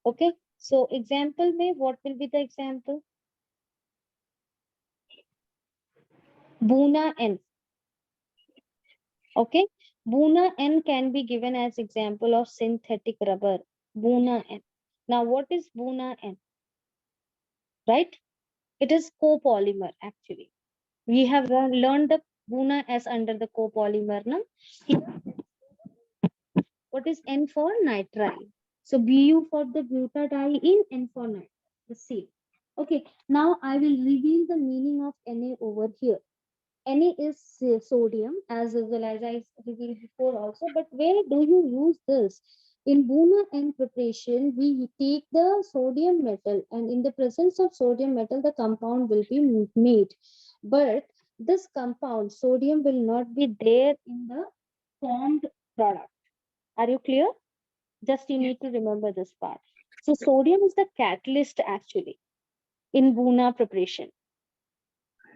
Okay. So example may, what will be the example? Buna N. Okay. Buna N can be given as example of synthetic rubber. Buna N. Now what is Buna N? Right? It is copolymer actually. We have learned the Buna as under the copolymer. No? Here, what is N for? Nitrile. So Bu for the butadiene, N for nitrile. The same. Okay, now I will reveal the meaning of Na over here. Na is sodium, as well as I revealed before also. But where do you use this? In Buna N preparation, we take the sodium metal, and in the presence of sodium metal, the compound will be made. But this compound, sodium, will not be there in the formed product. Are you clear? Just you Yes. need to remember this part. So sodium is the catalyst actually in Buna preparation.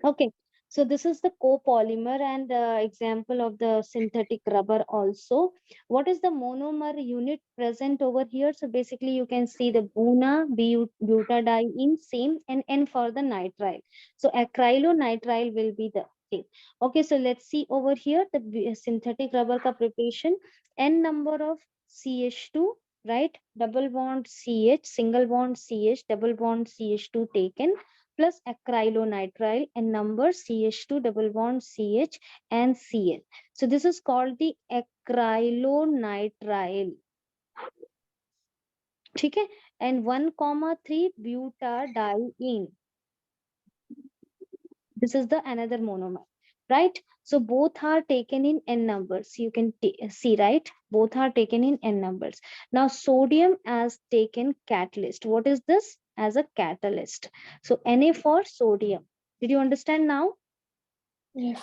Okay. So this is the copolymer and example of the synthetic rubber also. What is the monomer unit present over here? So basically you can see the butadiene same and N for the nitrile. So acrylonitrile will be the reactive. Okay, so let's see over here the synthetic rubber ka preparation. N number of CH2, right? Double bond CH, single bond CH, double bond CH2 taken, plus acrylonitrile and number CH2 double bond CH and Cl. So this is called the acrylonitrile. Okay, and 1,3 butadiene. This is the another monomer, right? So both are taken in n numbers. You can see, right? Both are taken in n numbers. Now sodium as taken catalyst. What is this? As a catalyst. So Na for sodium. Did you understand now? Yes.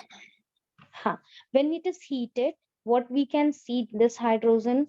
Huh. When it is heated, what we can see, this hydrogen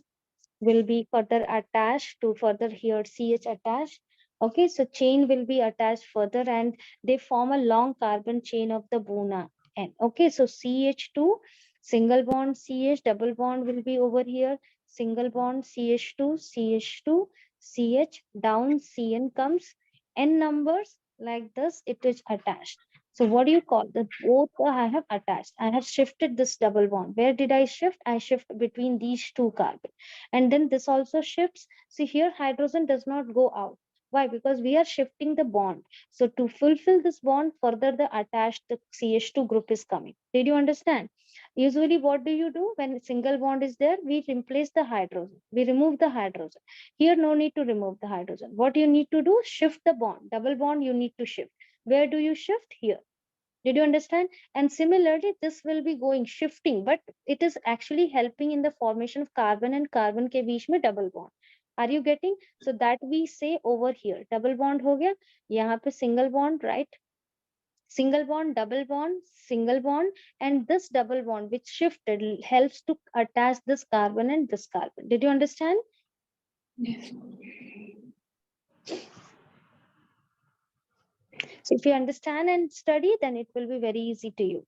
will be further attached to further here CH attached. Okay, so chain will be attached further and they form a long carbon chain of the Buna N. Okay, so CH2, single bond CH, double bond will be over here, single bond CH2, CH2, CH, down CN comes, N numbers like this, it is attached. So what do you call the both I have attached? I have shifted this double bond. Where did I shift? I shift between these two carbon, and then this also shifts. See here hydrogen does not go out. Why? Because we are shifting the bond. So to fulfill this bond further, the attached the CH2 group is coming. Did you understand? Usually what do you do when single bond is there? We replace the hydrogen, we remove the hydrogen. Here no need to remove the hydrogen. What you need to do, shift the bond. Double bond you need to shift. Where do you shift? Here. Did you understand? And similarly, this will be going shifting, but it is actually helping in the formation of carbon and carbon ke beech mein double bond. Are you getting? So that we say over here, double bond ho gaya, yahan pe single bond, right? Single bond, and this double bond which shifted helps to attach this carbon and this carbon. Did you understand? Yes. So if you understand and study, then it will be very easy to you.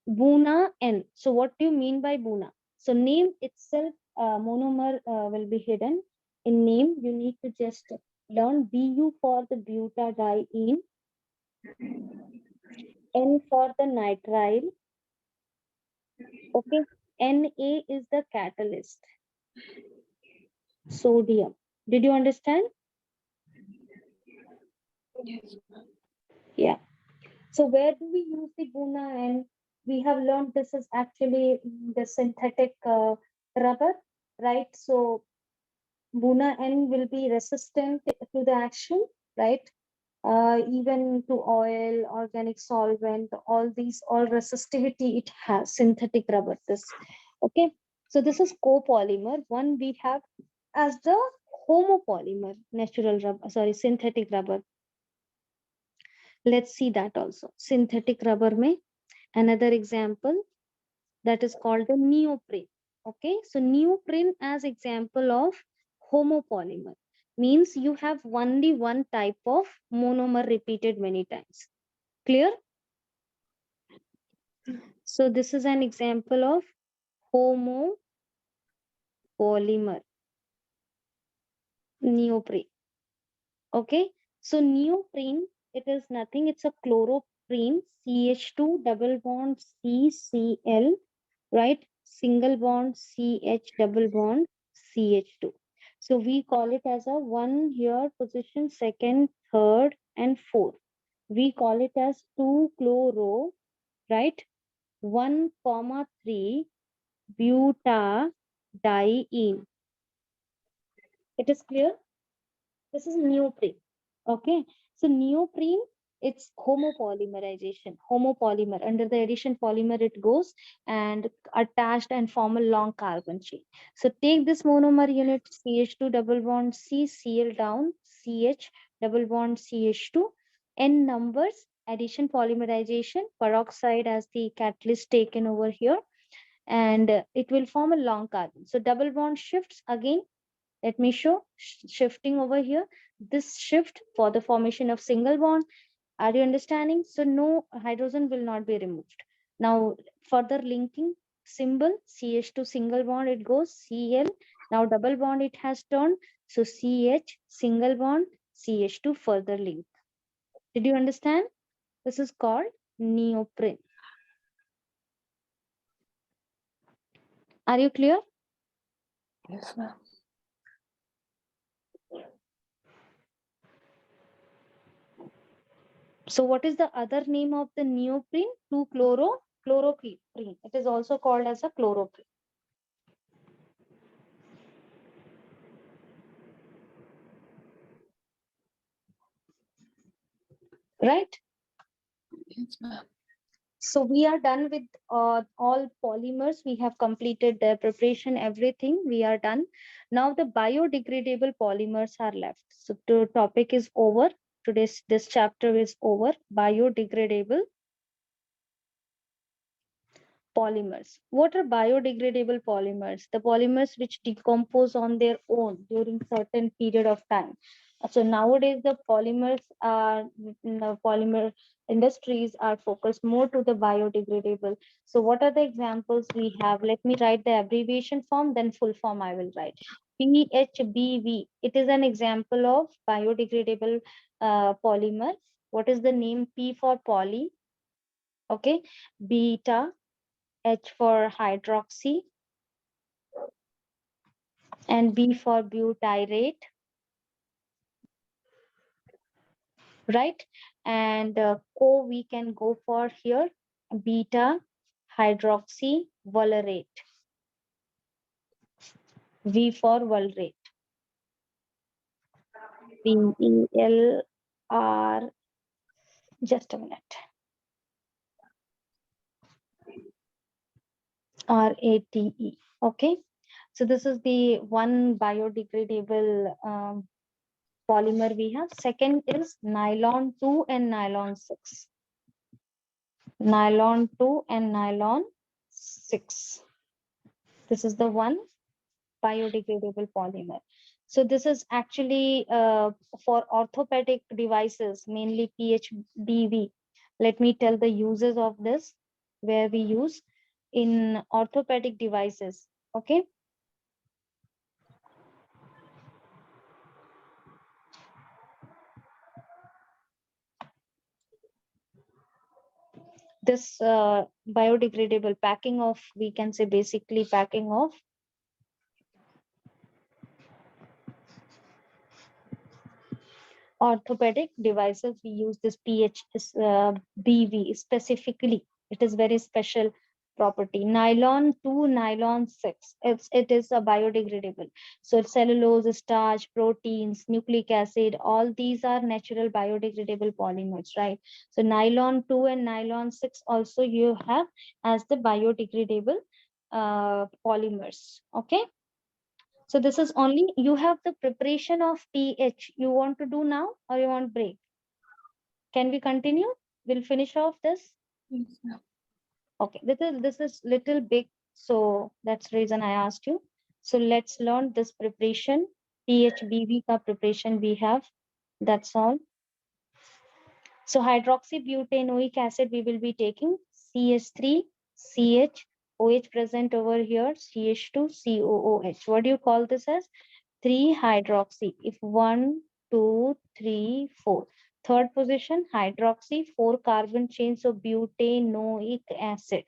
Buna N. So what do you mean by Buna? So name itself, monomer will be hidden. In name, you need to just learn Bu for the butadiene, N for the nitrile. Okay, Na is the catalyst. Sodium. Did you understand? Yes. Yeah. So where do we use the Buna N? We have learned this is actually the synthetic rubber, right? So Buna N will be resistant to the action, right? Even to oil, organic solvent, all these, all resistivity it has, synthetic rubber. This, okay. So this is copolymer. One we have as the homopolymer, natural rubber, sorry, synthetic rubber. Let's see that also. Synthetic rubber mein another example that is called the neoprene. Okay, so neoprene as example of homopolymer means you have only one type of monomer repeated many times. Clear? So this is an example of homopolymer, neoprene. Okay, so neoprene, it is nothing, it's a chloroprene, CH2 double bond CCl, right? Single bond CH double bond CH2. So we call it as a one here position, second, third, and fourth. We call it as 2-chloro, right? 1,3 butadiene. It is clear? This is neoprene. Okay. So neoprene, it's homopolymerization. Homopolymer. Under the addition polymer, it goes and attached and form a long carbon chain. So take this monomer unit CH2 double bond C, Cl down, CH double bond CH2, N numbers, addition polymerization, peroxide as the catalyst taken over here, and it will form a long carbon. So double bond shifts again. Let me show shifting over here. This shift for the formation of single bond. Are you understanding? So no hydrogen will not be removed. Now further linking symbol CH2 single bond, it goes Cl. Now double bond it has turned. So CH single bond CH2 further link. Did you understand? This is called neoprene. Are you clear? Yes, ma'am. So what is the other name of the neoprene? 2-chloroprene. It is also called as a chloroprene. Right? Yes, ma'am. So we are done with all polymers. We have completed their preparation, everything. We are done. Now the biodegradable polymers are left. So the topic is over. Today's this chapter is over. Biodegradable polymers. What are biodegradable polymers? The polymers which decompose on their own during certain period of time. So nowadays the polymers are polymer industries are focused more to the biodegradable. So what are the examples we have? Let me write the abbreviation form, then full form I will write. PHBV. It is an example of biodegradable polymer. What is the name? P for poly. Okay. Beta, H for hydroxy, and B for butyrate, right? And co we can go for here beta hydroxy valerate, V for valerate, VELR. Just a minute. RATE. Okay. So this is the one biodegradable polymer we have. Second is nylon 2 and nylon 6. Nylon 2 and nylon 6. This is the one biodegradable polymer. So this is actually for orthopedic devices, mainly PHBV. Let me tell the uses of this, where we use in orthopedic devices. Okay. This biodegradable packing of, we can say basically packing of orthopedic devices, we use this BV specifically. It is very special property. Nylon to nylon 6. It is a biodegradable. So cellulose, starch, proteins, nucleic acid, all these are natural biodegradable polymers, right? So nylon 2 and nylon 6 also you have as the biodegradable polymers. Okay. So this is only, you have the preparation of pH. You want to do now or you want break? Can we continue? We'll finish off this. Yes, ma'am. Okay, this is little big, so that's the reason I asked you. So let's learn this preparation. PHBV ka preparation we have. That's all. So hydroxybutanoic acid we will be taking CH3, CH, OH present over here, CH2, COOH. What do you call this as? 3-hydroxy. If 1, 2, 3, 4. Third position, hydroxy, 4 carbon chains of butanoic acid.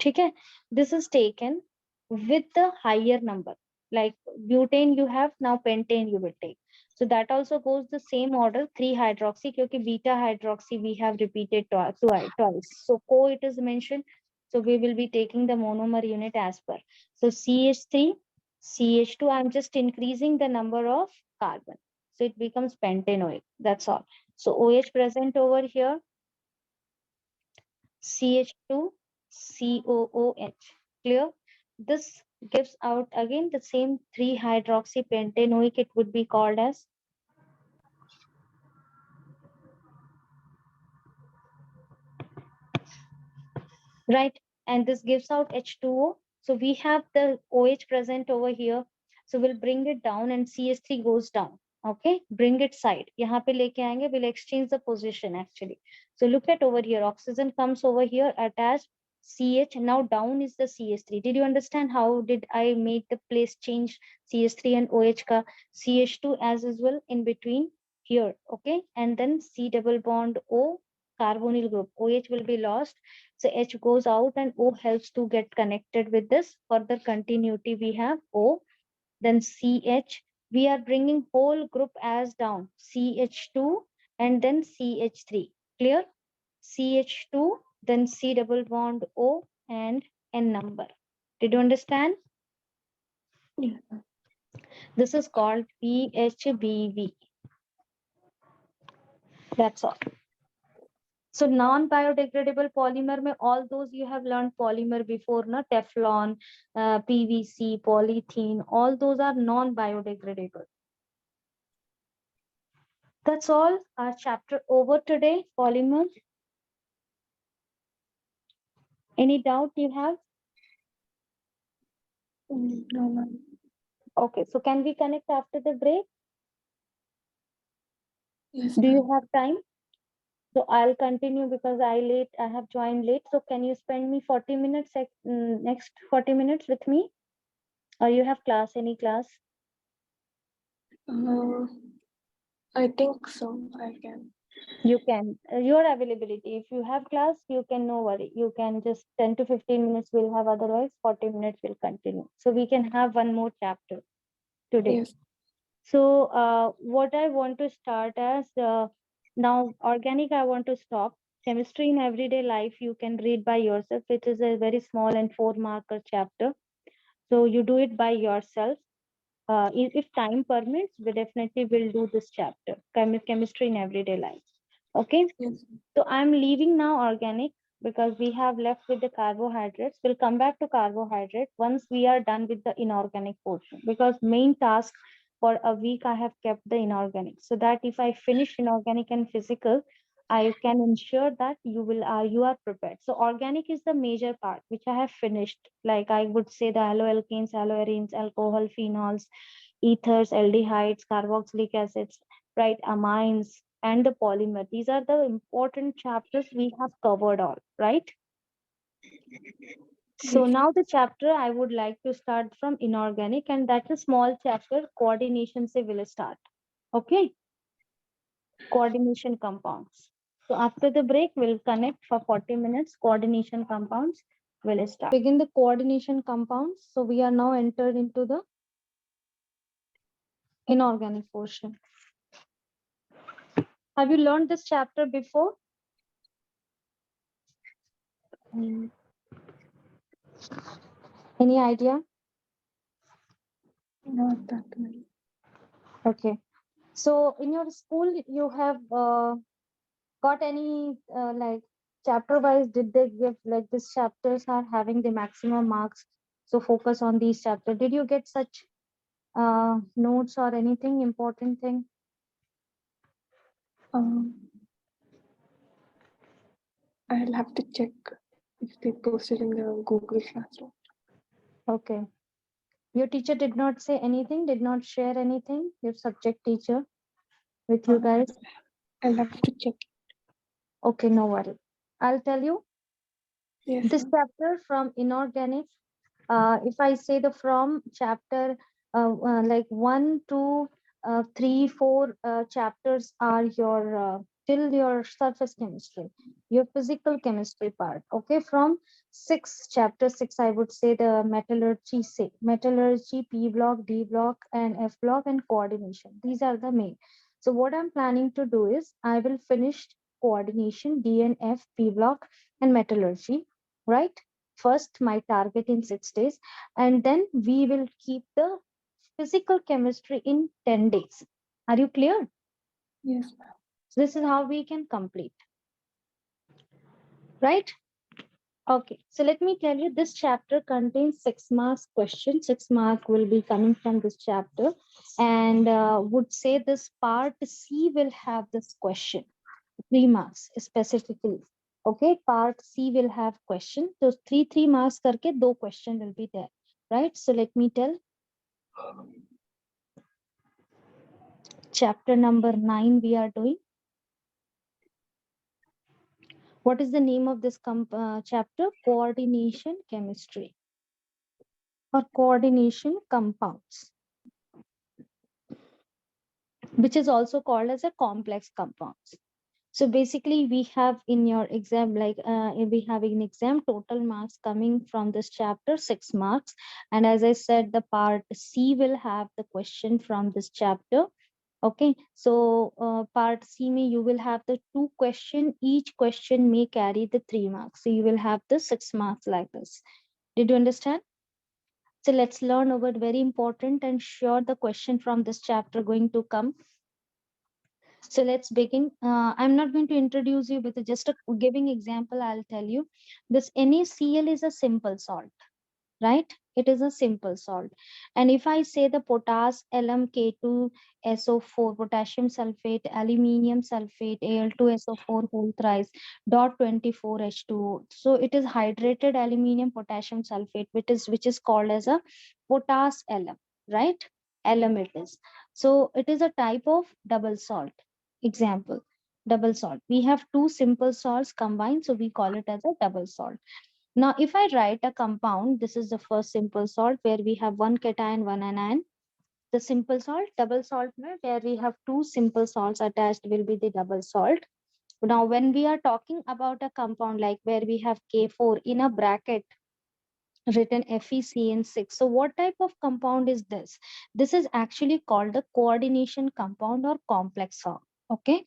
Okay, this is taken with the higher number. Like butane you have, now pentane you will take. So that also goes the same order, 3-hydroxy, because beta hydroxy we have repeated twice. So co it is mentioned. So we will be taking the monomer unit as per. So CH3, CH2, I'm just increasing the number of carbon. So it becomes pentanoic. That's all. So OH present over here, CH2, COOH. Clear? This gives out again the same 3-hydroxypentanoic. It would be called as, right? And this gives out H2O. So we have the OH present over here. So we'll bring it down and CH3 goes down. Okay, bring it side. यहाँ पे लेके आएंगे, we'll exchange the position actually. So look at over here, oxygen comes over here attached CH. Now down is the CH3. Did you understand how did I make the place change CH3 and OH ka? CH2 as well in between here. Okay, and then C double bond O carbonyl group. OH will be lost. So H goes out and O helps to get connected with this. Further continuity we have O, then CH. We are bringing whole group as down. CH2 and then CH3. Clear? CH2, then C double bond O and N number. Did you understand? Yes, ma'am. This is called PHBV. That's all. So non-biodegradable polymer में all those you have learned polymer before, na Teflon, PVC, polythene, all those are non-biodegradable. That's all. Our chapter over today. Polymer. Any doubt you have? No, ma'am. Okay. So can we connect after the break? Yes, Do you ma'am. have time? So I'll continue because I have joined late. So can you spend me 40 minutes, next 40 minutes with me? Or you have class, any class? Uh, I think so. I can. You can, your availability. If you have class, you can, no worry. You can just 10 to 15 minutes we'll have, otherwise 40 minutes will continue. So we can have one more chapter today. Yes. So what I want to start as, now organic I want to stop. Chemistry in everyday life you can read by yourself. It is a very small and 4 marker chapter. So you do it by yourself. If time permits, we definitely will do this chapter, chemistry in everyday life. Okay. Yes. So I'm leaving now organic because we have left with the carbohydrates. We'll come back to carbohydrate once we are done with the inorganic portion, because main task for a week I have kept the inorganic, so that if I finish inorganic and physical, I can ensure that you are prepared. So organic is the major part which I have finished. Like I would say the alloalkanes, alloarenes, alcohol, phenols, ethers, aldehydes, carboxylic acids, right, amines, and the polymer. These are the important chapters we have covered all, right? So Yes. now the chapter I would like to start from inorganic, and that's a small chapter, coordination se will start. Okay, coordination compounds. So after the break, we'll connect for 40 minutes. Coordination compounds will start. Begin the coordination compounds. So we are now entered into the inorganic portion. Have you learned this chapter before? Mm, Any idea? not that many. Okay. So in your school, you have got any like chapter wise? Did they give like these chapters are having the maximum marks? So focus on these chapters. Did you get such notes or anything important thing? Um, I'll have to check if they posted in the Google Classroom. Okay. Your teacher did not say anything, did not share anything, your subject teacher with you guys? I'll have to check. Okay, no worry. I'll tell you Yes, this ma'am. chapter from inorganic. If I say the from chapter like 1, 2, 3, 4 chapters are your till your surface chemistry, your physical chemistry part. Okay, from chapter 6, I would say the metallurgy, metallurgy, P block, D block, and F block, and coordination. These are the main. So what I'm planning to do is I will finish coordination, D and F, P block, and metallurgy, right? First my target in 6 days, and then we will keep the physical chemistry in 10 days. Are you clear? Yes, ma'am. So this is how we can complete, right? Okay, so let me tell you, this chapter contains 6 marks question. 6 mark will be coming from this chapter, and would say this part C will have this question, 3 marks specifically. Okay, part C will have question. So three marks करके 2 question will be there, right? So let me tell. Chapter number 9 we are doing. What is the name of this chapter? Coordination chemistry or coordination compounds, which is also called as a complex compounds. So basically, we have in your exam, like we have in exam total marks coming from this chapter, 6 marks. And as I said, the part C will have the question from this chapter. Okay, so part C may you will have the 2 question. Each question may carry the 3 marks. So you will have the 6 marks like this. Did you understand? So let's learn about very important and sure the question from this chapter going to come. So let's begin. I'm not going to introduce you with just a giving example. I'll tell you this NaCl is a simple salt, right? It is a simple salt. And if I say the potass LmK2SO4, potassium sulfate, aluminium sulfate, Al2SO4 whole thrice, dot 24H2O. So it is hydrated aluminium potassium sulfate, which is called as a potass Lm, right? Lm it is. So it is a type of double salt. Example, double salt. We have two simple salts combined, so we call it as a double salt. Now, if I write a compound, this is the first simple salt where we have one cation, one anion. The simple salt, double salt, where we have two simple salts attached will be the double salt. Now, when we are talking about a compound like where we have K4 in a bracket written FeCN6. So, what type of compound is this? This is actually called the coordination compound or complex form. Okay,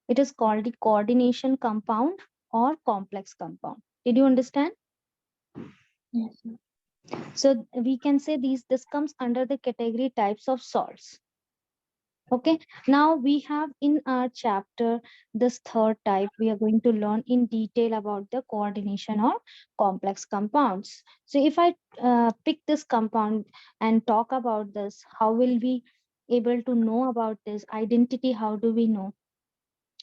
it is called the coordination compound or complex compound. Did you understand? Yes, sir. So we can say this comes under the category types of salts. Okay. Now we have in our chapter this third type. We are going to learn in detail about the coordination or complex compounds. So if I pick this compound and talk about this, how will we able to know about this identity? How do we know?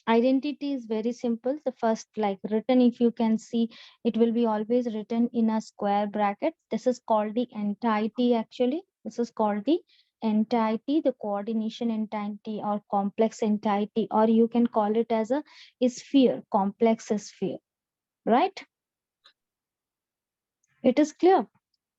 Identity is very simple. The first, like written, if you can see, it will be always written in a square bracket. This is called the entity actually. This is called the entity, the coordination entity or complex entity, or you can call it as a sphere, complex sphere, right? It is clear.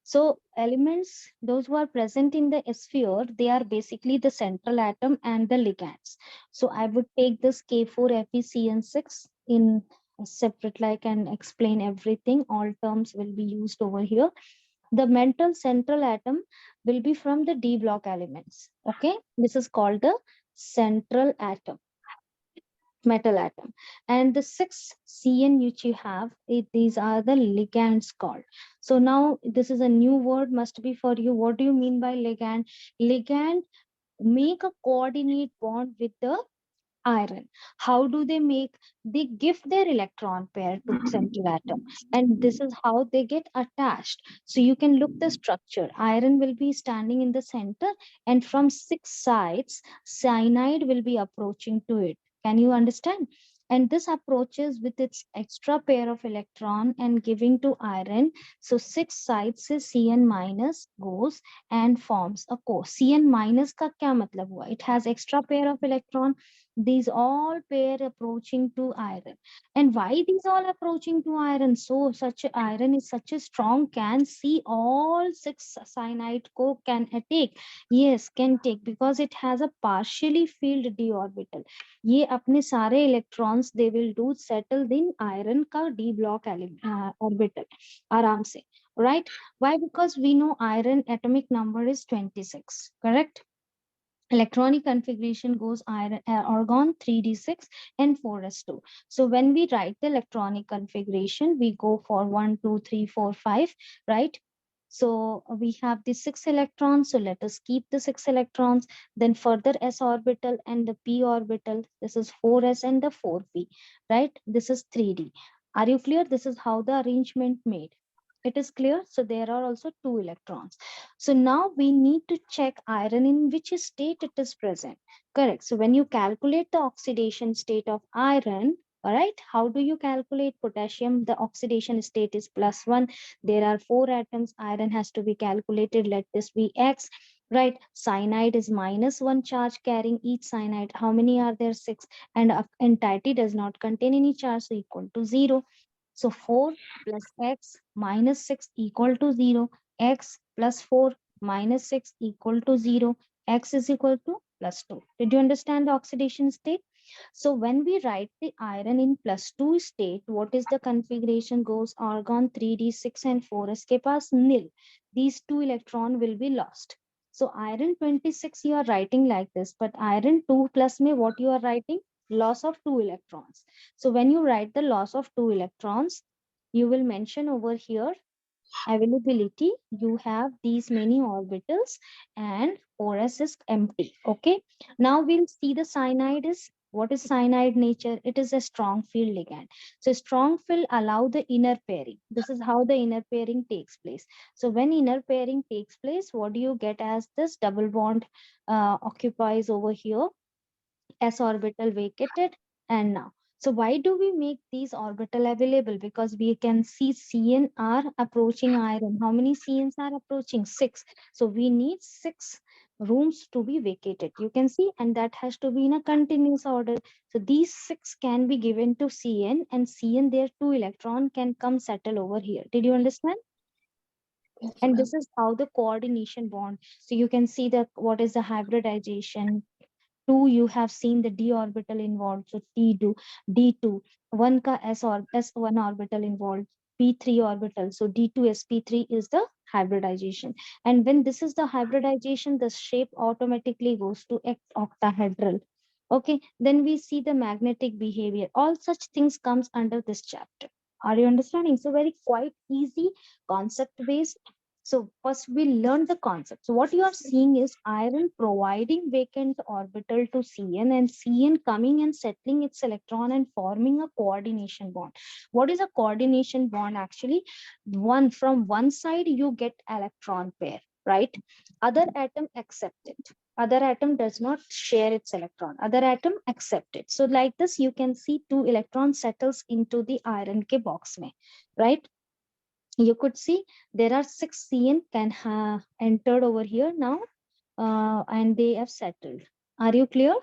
So elements, those who are present in the sphere, they are basically the central atom and the ligands. So I would take this K4FeCN6 in a separate, like, and explain everything. All terms will be used over here. The mental central atom will be from the D block elements. Okay, this is called the central atom, metal atom. And the 6 CN which you have, these are the ligands called. So now this is a new word must be for you. What do you mean by ligand? Ligand make a coordinate bond with the iron. How do they make? They give their electron pair to central atom, and this is how they get attached. So you can look the structure. Iron will be standing in the center, and from 6 sides cyanide will be approaching to it. Can you understand? And this approaches with its extra pair of electron and giving to iron. So 6 sides is Cn minus goes and forms a core. Cn minus का क्या मतलब हुआ? It has extra pair of electron. These all pair approaching to iron. And why these all approaching to iron? So such a iron is such a strong, can see all 6 cyanide co can take. Yes, can take because it has a partially filled d orbital. ये अपने सारे electrons they will do settled in iron का d block orbital आराम से, right? Why? Because we know iron atomic number is 26, correct? Electronic configuration goes iron, argon 3d6 and 4s2. So when we write the electronic configuration, we go for 1, 2, 3, 4, 5, right? So we have the 6 electrons. So let us keep the 6 electrons. Then further s orbital and the p orbital. This is 4s and the 4p, right? This is 3d. Are you clear? This is how the arrangement made. It is clear. So there are also 2 electrons. So now we need to check iron in which state it is present. Correct. So when you calculate the oxidation state of iron, all right, how do you calculate potassium? The oxidation state is +1. There are 4 atoms. Iron has to be calculated. Let this be X. Right. Cyanide is -1 charge carrying each cyanide. How many are there? 6. And entity does not contain any charge, so equal to 0. So 4 plus x minus 6 equal to 0. X plus 4 minus 6 equal to 0. X is equal to +2. Did you understand the oxidation state? So when we write the iron in +2 state, what is the configuration goes? Argon 3d6 and 4s के पास nil. These 2 electron will be lost. So iron 26 you are writing like this, but iron 2 plus में what you are writing? Loss of 2 electrons. So when you write the loss of 2 electrons, you will mention over here availability. You have these many orbitals and 4s is empty. Okay, now we'll see the cyanide is. What is cyanide nature? It is a strong field ligand. So strong field allow the inner pairing. This is how the inner pairing takes place. So when inner pairing takes place, what do you get as this double bond occupies over here, s orbital vacated, and now. So why do we make these orbital available? Because we can see Cn are approaching iron. How many Cns are approaching? 6. So we need 6 rooms to be vacated. You can see, and that has to be in a continuous order. So these 6 can be given to Cn, and Cn, their 2 electron can come settle over here. Did you understand? Yes, And ma'am. this is how the coordination bond. So you can see that what is the hybridization. 2 you have seen the d orbital involved, so t2 d2, 1 ka s1 orbital involved, p3 orbital, so d2 sp3 is the hybridization. And when this is the hybridization, the shape automatically goes to octahedral. Okay, then we see the magnetic behavior. All such things comes under this chapter. Are you understanding? So very quite easy, concept based. So first we learn the concept. So what you are seeing is iron providing vacant orbital to Cn, and Cn coming and settling its electron and forming a coordination bond. What is a coordination bond actually? One from one side you get electron pair, right? Other atom accept it. Other atom does not share its electron. Other atom accept it. So like this, you can see 2 electrons settles into the iron ke box mein, right? You could see there are 6 Cn can have entered over here now, and they have settled. Are you clear?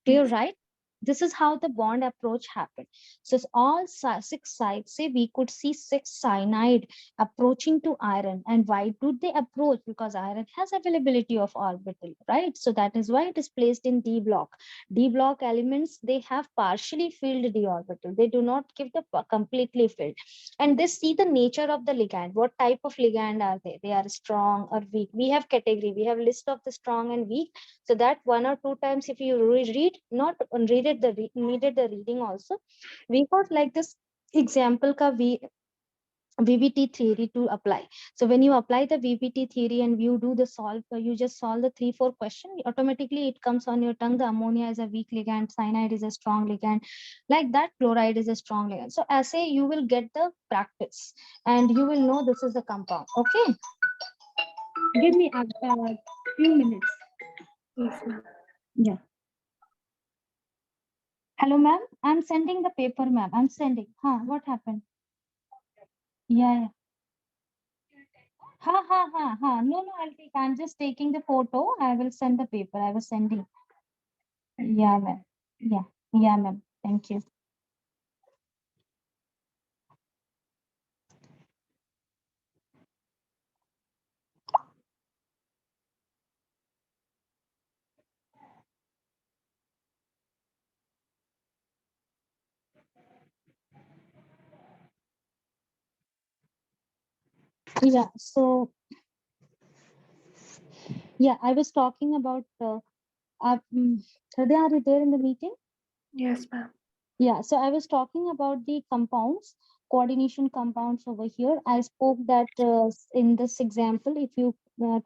Clear, Yes. right? This is how the bond approach happened. So it's all 6 sides, say we could see 6 cyanide approaching to iron. And why do they approach? Because iron has availability of orbital, right? So that is why it is placed in d block. D block elements, they have partially filled d orbital. They do not give the completely filled. And they see the nature of the ligand. What type of ligand are they? They are strong or weak. We have category. We have list of the strong and weak, so that 1 or 2 times if you read, not read it, needed the reading also. We got like this example ka VBT theory to apply. So when you apply the VBT theory and you do the solve, you just solve the 3-4 question, automatically it comes on your tongue. The ammonia is a weak ligand, cyanide is a strong ligand, like that chloride is a strong ligand. So as a you will get the practice and you will know this is the compound. Okay, give me a few minutes. Yes, ma'am. Yeah. Hello, ma'am. I'm sending the paper, ma'am. I'm sending. Huh, what happened? Yeah, yeah. Ha, ha, ha, ha. No, no, I'll take. I'm just taking the photo. I will send the paper. I was sending. Yeah, ma'am. Yeah, yeah, ma'am. Thank you. Yeah, so, yeah, I was talking about, Hriday, are you there in the meeting? Yes, ma'am. Yeah, so I was talking about the compounds, coordination compounds over here. I spoke that in this example, if you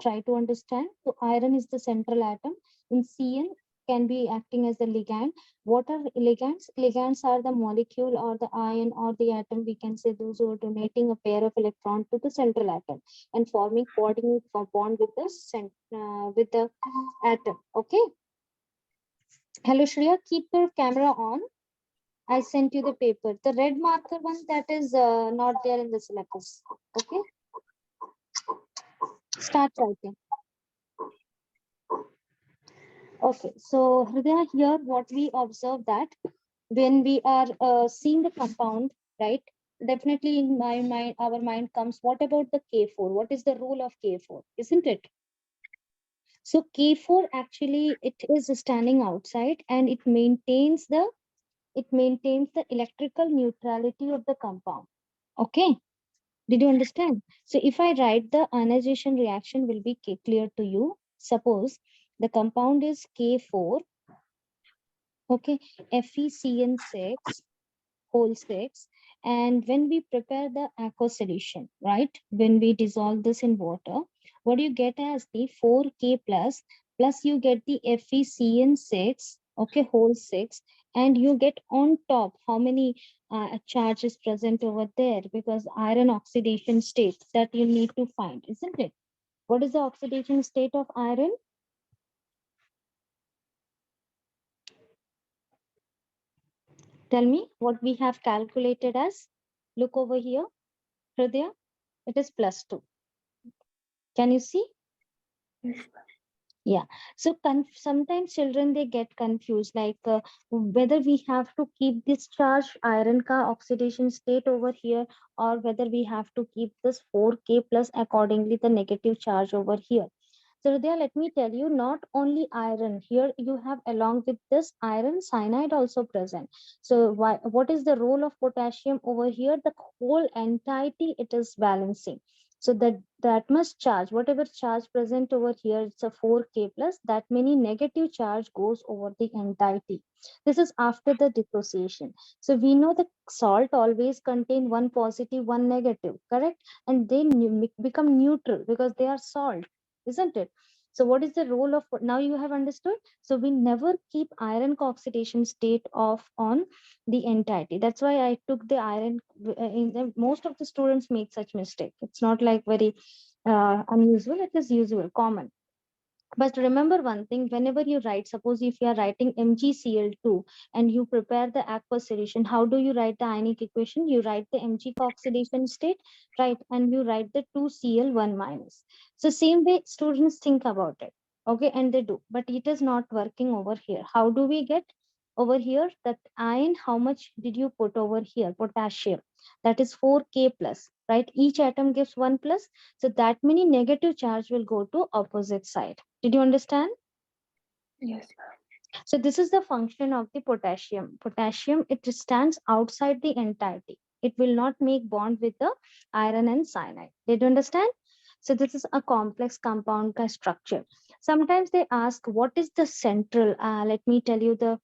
try to understand, so iron is the central atom. In Cn can be acting as the ligand. What are ligands? Ligands are the molecule or the ion or the atom. We can say those who are donating a pair of electron to the central atom and forming coordinate bond with the with the atom. Okay. Hello, Shreya. Keep your camera on. I sent you the paper. The red marker one, that is not there in the syllabus. Okay, start writing. Okay, so Hridaya, here what we observe that when we are seeing the compound, right? Definitely in my mind, our mind comes, what about the K4? What is the rule of K4? Isn't it? So K4 actually it is standing outside and it maintains the electrical neutrality of the compound. Okay, did you understand? So if I write the ionization reaction will be clear to you. Suppose the compound is K4, okay, FeCN6 whole 6, and when we prepare the aqueous solution, right, when we dissolve this in water, what do you get as the 4K plus you get the FeCN6, okay, whole 6, and you get on top how many charges present over there, because iron oxidation state that you need to find, isn't it? What is the oxidation state of iron? Tell me what we have calculated as. Look over here, Hridaya. It is +2. Can you see? Yes. Yeah. So sometimes children they get confused, like whether we have to keep this charge iron ka oxidation state over here, or whether we have to keep this 4K plus accordingly the negative charge over here. So Hridaya, let me tell you, not only iron, here you have along with this iron cyanide also present. So what is the role of potassium over here? The whole entity it is balancing. So that much charge, whatever charge present over here, it's a 4K plus, that many negative charge goes over the entirety. This is after the dissociation. So we know the salt always contain one positive, one negative, correct? And they become neutral because they are salt, isn't it? So what is the role of, now you have understood? So we never keep iron oxidation state off on the entirety. That's why I took the iron. Most of the students make such mistake. It's not like very unusual. It is usual, common. But remember one thing, whenever you write, suppose if you are writing MgCl2 and you prepare the aqueous solution, how do you write the ionic equation? You write the Mg oxidation state, right? And you write the 2Cl1 minus. So same way students think about it. Okay, and they do, but it is not working over here. How do we get over here that ion? How much did you put over here? Potassium. That is 4K plus, right? Each atom gives 1 plus. So that many negative charge will go to opposite side. Did you understand? Yes. So this is the function of the potassium. Potassium, it stands outside the entirety. It will not make bond with the iron and cyanide. Did you understand? So this is a complex compound structure. Sometimes they ask, what is the central? Let me tell you the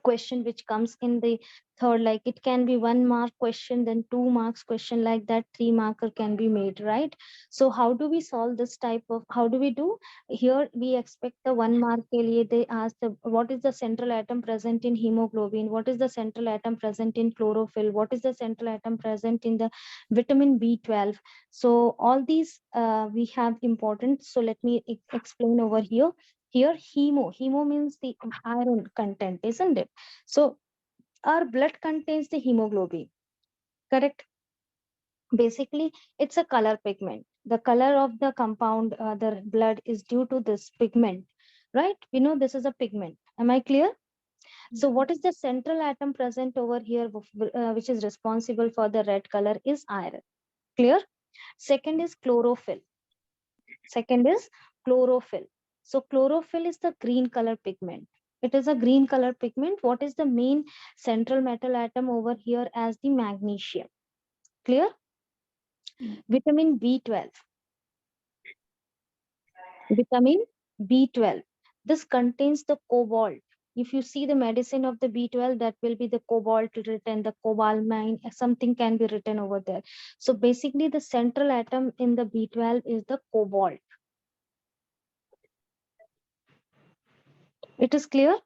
question which comes in the third, like it can be 1 mark question, then 2 marks question, like that 3 marker can be made, right? So how do we solve this type of, how do we do here? We expect the 1 mark ke liye they ask the, what is the central atom present in hemoglobin, what is the central atom present in chlorophyll, what is the central atom present in the vitamin B12. So all these we have important. So let me explain over here. Here hemo means the iron content, isn't it? So our blood contains the hemoglobin, correct? Basically it's a color pigment. The color of the compound, the blood is due to this pigment, right? We know this is a pigment. Am I clear? So what is the central atom present over here, which is responsible for the red color, is iron. Clear? Second is chlorophyll. Second is chlorophyll. So chlorophyll is the green color pigment. It is a green color pigment. What is the main central metal atom over here as the magnesium? Clear? Vitamin B12. Vitamin B12. This contains the cobalt. If you see the medicine of the B12, that will be the cobalt written, the cobalamin, something can be written over there. So basically the central atom in the B12 is the cobalt. It is clear?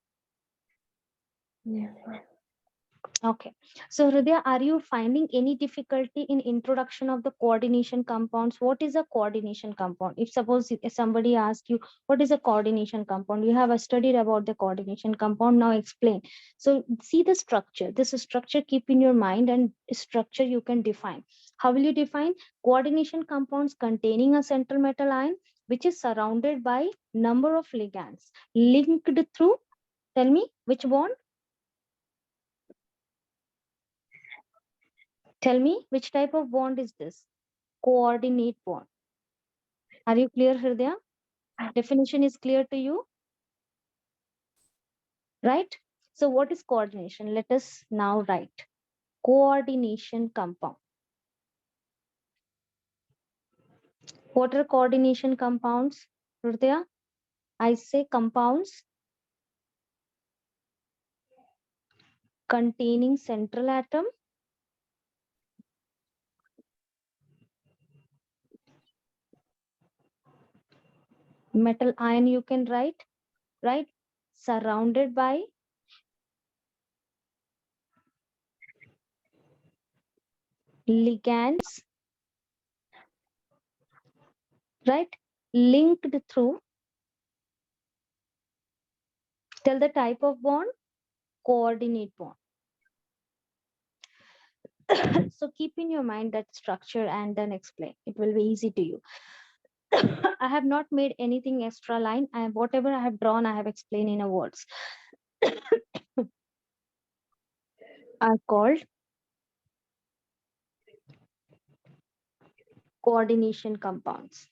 Yes. Okay. So, Hridaya, are you finding any difficulty in introduction of the coordination compounds? What is a coordination compound? If suppose if somebody asks you, what is a coordination compound? You have studied about the coordination compound. Now explain. So, see the structure. This structure keep in your mind, and structure you can define. How will you define? Coordination compounds containing a central metal ion, which is surrounded by number of ligands linked through, tell me which bond? Tell me which type of bond is this? Coordinate bond. Are you clear, Hridaya? Definition is clear to you, right? So what is coordination? Let us now write coordination compound. What are coordination compounds, Hridaya? I say compounds containing central atom, metal ion you can write, right? Surrounded by ligands, right? Linked through, tell the type of bond, coordinate bond. So keep in your mind that structure and then explain. It will be easy to you. I have not made anything extra line. Whatever I have drawn, I have explained in a words. Are called coordination compounds.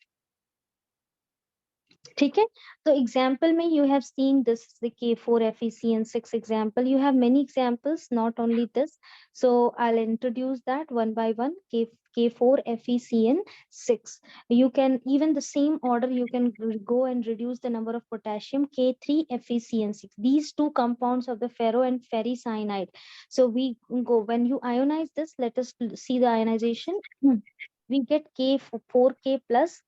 ठीक है. So example में you have seen this, the K4FeCN6 example. You have many examples, not only this. So I'll introduce that one by one. K4FeCN6. You can, even the same order, you can go and reduce the number of potassium. K3FeCN6. These two compounds of the ferro and ferricyanide. So we go, when you ionize this, let us see the ionization. We get K4K plus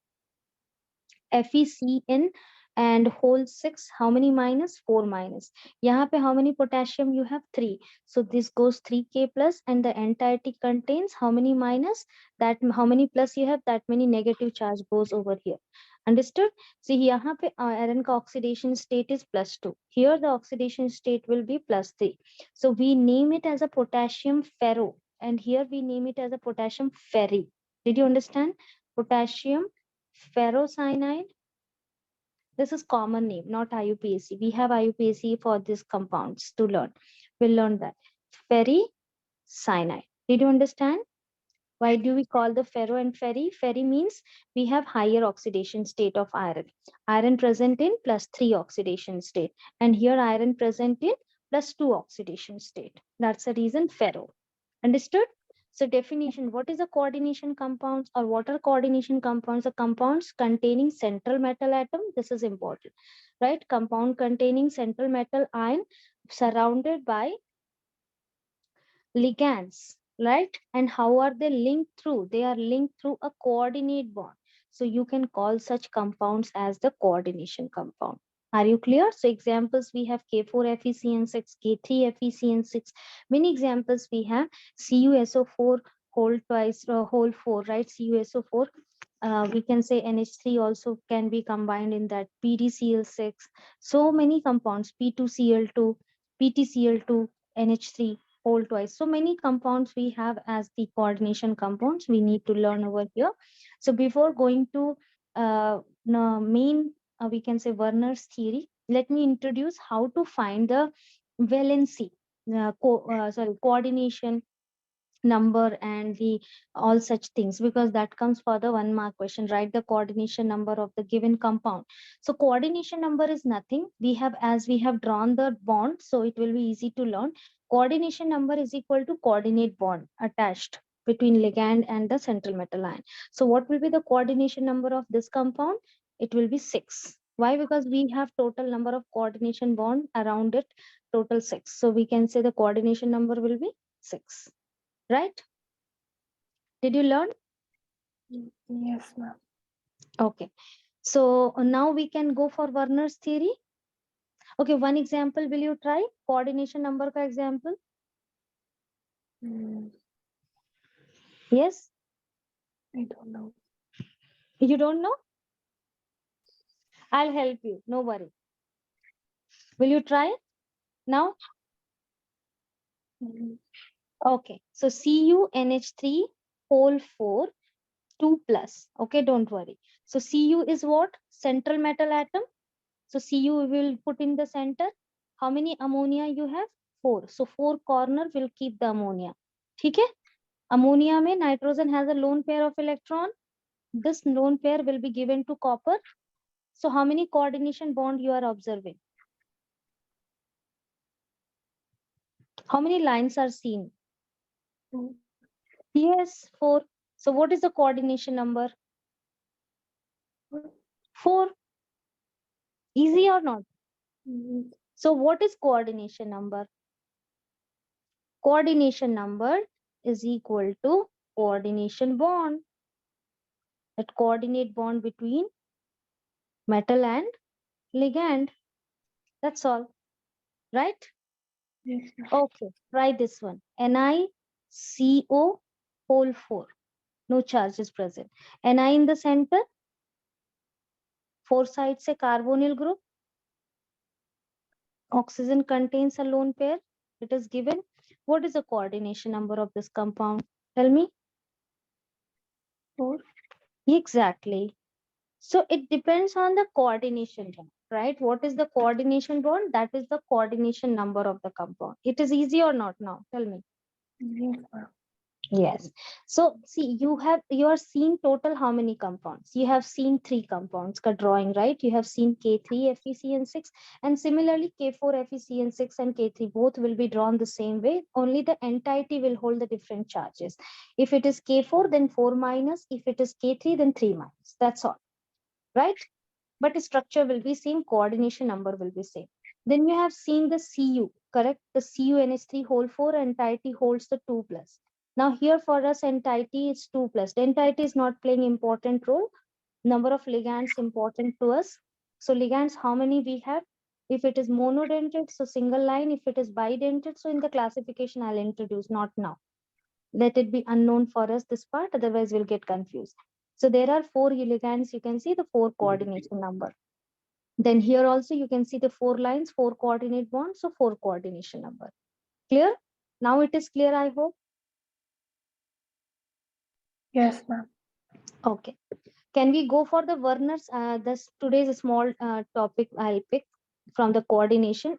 FeCN and whole 6. How many minus? 4 minus. यहाँ पे how many potassium you have? 3. So this goes 3K plus, and the entirety contains how many minus? That how many plus you have, that many negative charge goes over here. Understood? See, यहाँ पे iron का oxidation state is +2. Here the oxidation state will be +3. So we name it as a potassium ferro, and here we name it as a potassium ferri. Did you understand? Potassium ferrocyanide. This is common name, not IUPAC. We have IUPAC for these compounds to learn. We'll learn that. Ferricyanide. Did you understand? Why do we call the ferro and ferri? Ferri means we have higher oxidation state of iron. Iron present in +3 oxidation state. And here iron present in +2 oxidation state. That's the reason ferro. Understood? So definition, what is a coordination compounds, or what are coordination compounds? The compounds containing central metal atom. This is important, right? Compound containing central metal ion surrounded by ligands, right? And how are they linked through? They are linked through a coordinate bond. So you can call such compounds as the coordination compound. Are you clear? So examples we have K4FeCN6, K3FeCN6. Many examples we have CuSO4 whole twice, whole 4, right? CuSO4. We can say NH3 also can be combined in that. PdCl6. So many compounds. P2Cl2, PtCl2, NH3 whole twice. So many compounds we have as the coordination compounds we need to learn over here. So before going to main, we can say Werner's theory, let me introduce how to find the valency, coordination number and the all such things, because that comes for the 1 mark question. Write the coordination number of the given compound. So coordination number is nothing, we have, as we have drawn the bond, so it will be easy to learn. Coordination number is equal to coordinate bond attached between ligand and the central metal ion. So what will be the coordination number of this compound? It will be 6. Why? Because we have total number of coordination bond around it, total 6. So we can say the coordination number will be 6. Right? Did you learn? Yes, ma'am. Okay. So now we can go for Werner's theory. Okay, one example will you try? Coordination number ka example. Yes? I don't know. You don't know? I'll help you. No worry. Will you try now? Okay. So CuNH3 whole 4 2 plus. Okay, don't worry. So Cu is what? Central metal atom. So Cu we will put in the center. How many ammonia you have? 4. So 4 corner will keep the ammonia. ठीक है? Ammonia में nitrogen has a lone pair of electron. This lone pair will be given to copper. So how many coordination bond you are observing? How many lines are seen? Mm, Yes, 4. So what is the coordination number? 4. Easy or not? mm, So what is coordination number? Coordination number is equal to coordination bond. That coordinate bond between metal and ligand. That's all, right? yes, ma'am. Okay, try this one. NiCO whole 4. No charge is present. Ni in the center, 4 sides a carbonyl group. Oxygen contains a lone pair. It is given. What is the coordination number of this compound? Tell me. 4. Exactly. So it depends on the coordination bond, right? What is the coordination bond? That is the coordination number of the compound. It is easy or not now? Tell me. Yes, ma'am. Yes. So see, you are seeing total how many compounds? You have seen three compounds drawing, right? You have seen K3 FeCN6, and similarly K4 FeCN6 and K3 both will be drawn the same way. Only the entity will hold the different charges. If it is K4, then 4 minus. If it is K3, then 3 minus. That's all, right? But structure will be same, coordination number will be same. Then you have seen the Cu, correct? The CuNH3 whole 4 entity holds the 2 plus. Now here for us entity is 2 plus. The entity is not playing important role. Number of ligands important to us. So ligands, how many we have? If it is monodentate, so single line. If it is bidentate, so in the classification I'll introduce, not now. Let it be unknown for us this part, otherwise we'll get confused. So there are 4 ligands. You can see the 4 coordination number. Then here also you can see the 4 lines, 4 coordinate bonds, so 4 coordination number. Clear? Now it is clear, I hope. Yes, ma'am. Okay. Can we go for the Werner's? This today's small topic I'll pick from the coordination.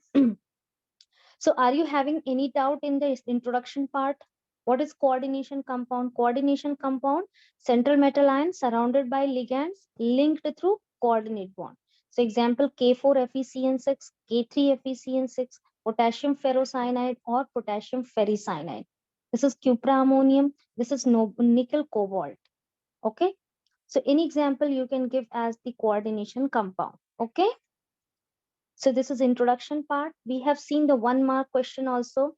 So are you having any doubt in the introduction part? What is coordination compound? Coordination compound, central metal ion surrounded by ligands linked through coordinate bond. So example K4 FeCN6, K3 FeCN6, potassium ferrocyanide or potassium ferricyanide. This is cupra ammonium. This is nickel cobalt. Okay. So any example you can give as the coordination compound. Okay. So this is introduction part. We have seen the 1 mark question also.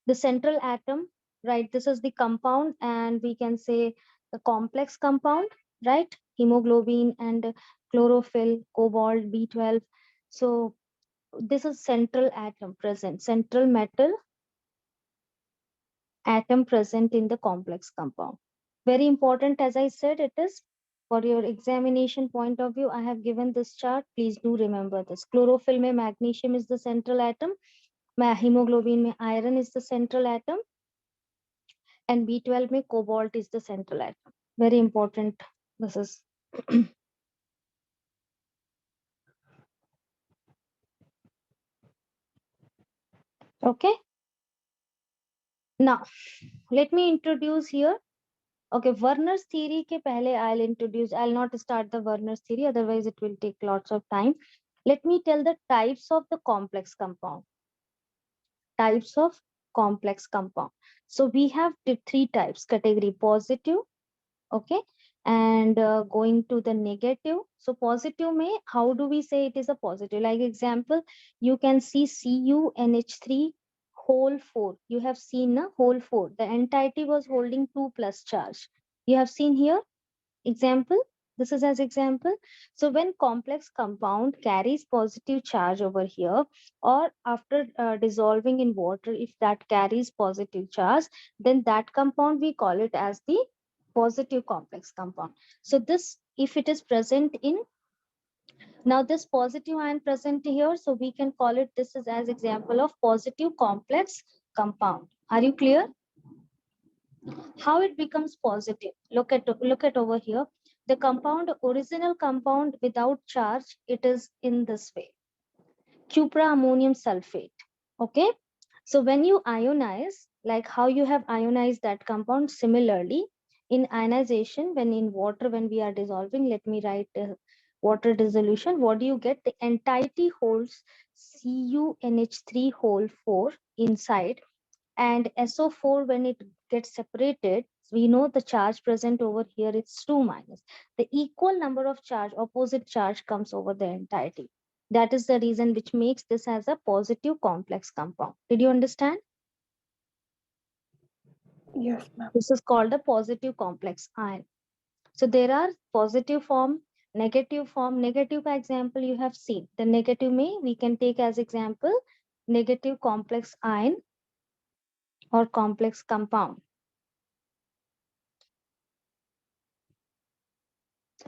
The central atom, right? This is the compound, and we can say the complex compound, right? Hemoglobin and chlorophyll, cobalt, B12. So this is central atom present, central metal atom present in the complex compound. Very important, as I said, it is for your examination point of view. I have given this chart. Please do remember this. Chlorophyll में magnesium is the central atom. Hemoglobin में iron is the central atom. And B12 में cobalt is the central atom. Very important. This is okay. Now, let me introduce here. Okay, Werner's theory ke pehle I'll introduce. I'll not start the Werner's theory, otherwise it will take lots of time. Let me tell the types of the complex compound. Types of complex compound. So we have the 3 types: category positive, okay, and going to the negative. So positive may, how do we say it is a positive? Like example, you can see CuNH3 whole 4. You have seen na whole 4, the entity was holding 2 plus charge. You have seen here example, this is as example. So when complex compound carries positive charge over here, or after dissolving in water, if that carries positive charge, then that compound we call it as the positive complex compound. So this, if it is present in, now this positive ion present here, so we can call it, this is as example of positive complex compound. Are you clear? How it becomes positive? Look at over here. The compound, original compound without charge, it is in this way: cupra ammonium sulfate. Okay. So when you ionize, like how you have ionized that compound, similarly in ionization, when in water, when we are dissolving, let me write water dissolution, what do you get? The entity holds CuNH3 whole 4 inside, and SO4, when it gets separated, we know the charge present over here is 2 minus. The equal number of charge, opposite charge, comes over the entity. That is the reason which makes this as a positive complex compound. Did you understand? Yes, ma'am. This is called a positive complex ion. So there are positive form, negative form. Negative example you have seen. The negative may we can take as example negative complex ion or complex compound.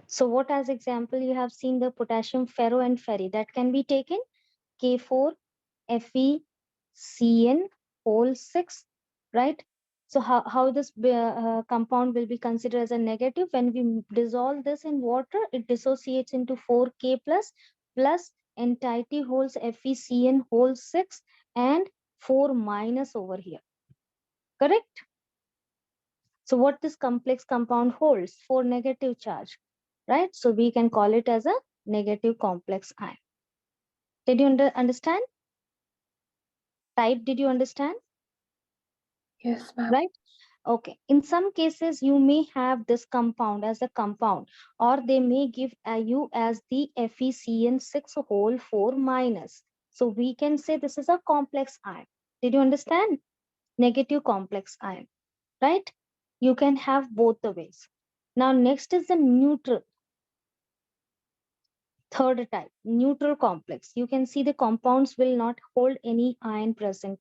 So what as example you have seen the potassium ferro and ferri, that can be taken K4 FeCN whole 6, right? So how this compound will be considered as a negative? When we dissolve this in water, it dissociates into 4K plus entity holds FeCN whole 6 and 4 minus over here. Correct? So what this complex compound holds? 4 negative charge, right? So we can call it as a negative complex ion. Did you understand? Type, did you understand? Yes, ma'am. Right? Okay. In some cases, you may have this compound as a compound, or they may give you as the FeCN6 whole 4 minus. So we can say this is a complex ion. Did you understand? Negative complex ion, right? You can have both the ways. Now, next is the neutral. Third type, neutral complex. You can see the compounds will not hold any ion present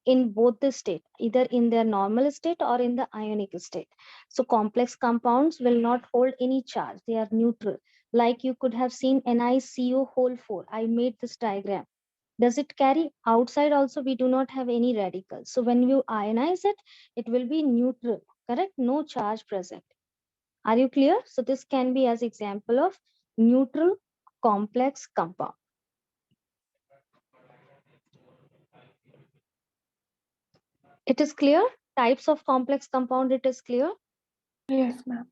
in both the state, either in their normal state or in the ionic state. So complex compounds will not hold any charge. They are neutral. Like you could have seen NiCO whole 4. I made this diagram. Does it carry outside also? We do not have any radicals. So when you ionize it, it will be neutral, correct? No charge present. Are you clear? So this can be as example of neutral complex compound. It is clear? Types of complex compound, it is clear? Yes, ma'am.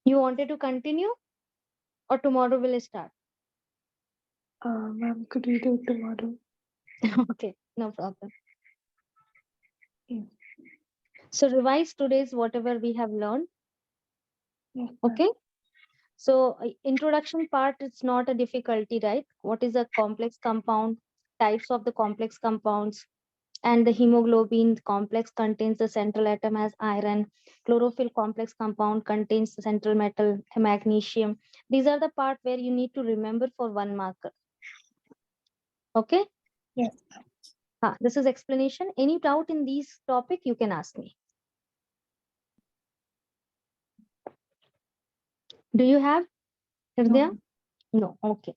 You wanted to continue or tomorrow will start? Ma'am, could we do it tomorrow? Okay, no problem. Yes. So revise today's whatever we have learned. Yes, ma'am. Okay. So introduction part, it's not a difficulty, right? What is a complex compound? Types of the complex compounds. And the hemoglobin complex contains the central atom as iron. Chlorophyll complex compound contains the central metal magnesium. These are the part where you need to remember for 1 marker. Okay. Yes. This is explanation. Any doubt in these topic you can ask me. Do you have, Hridaya? No. No. Okay.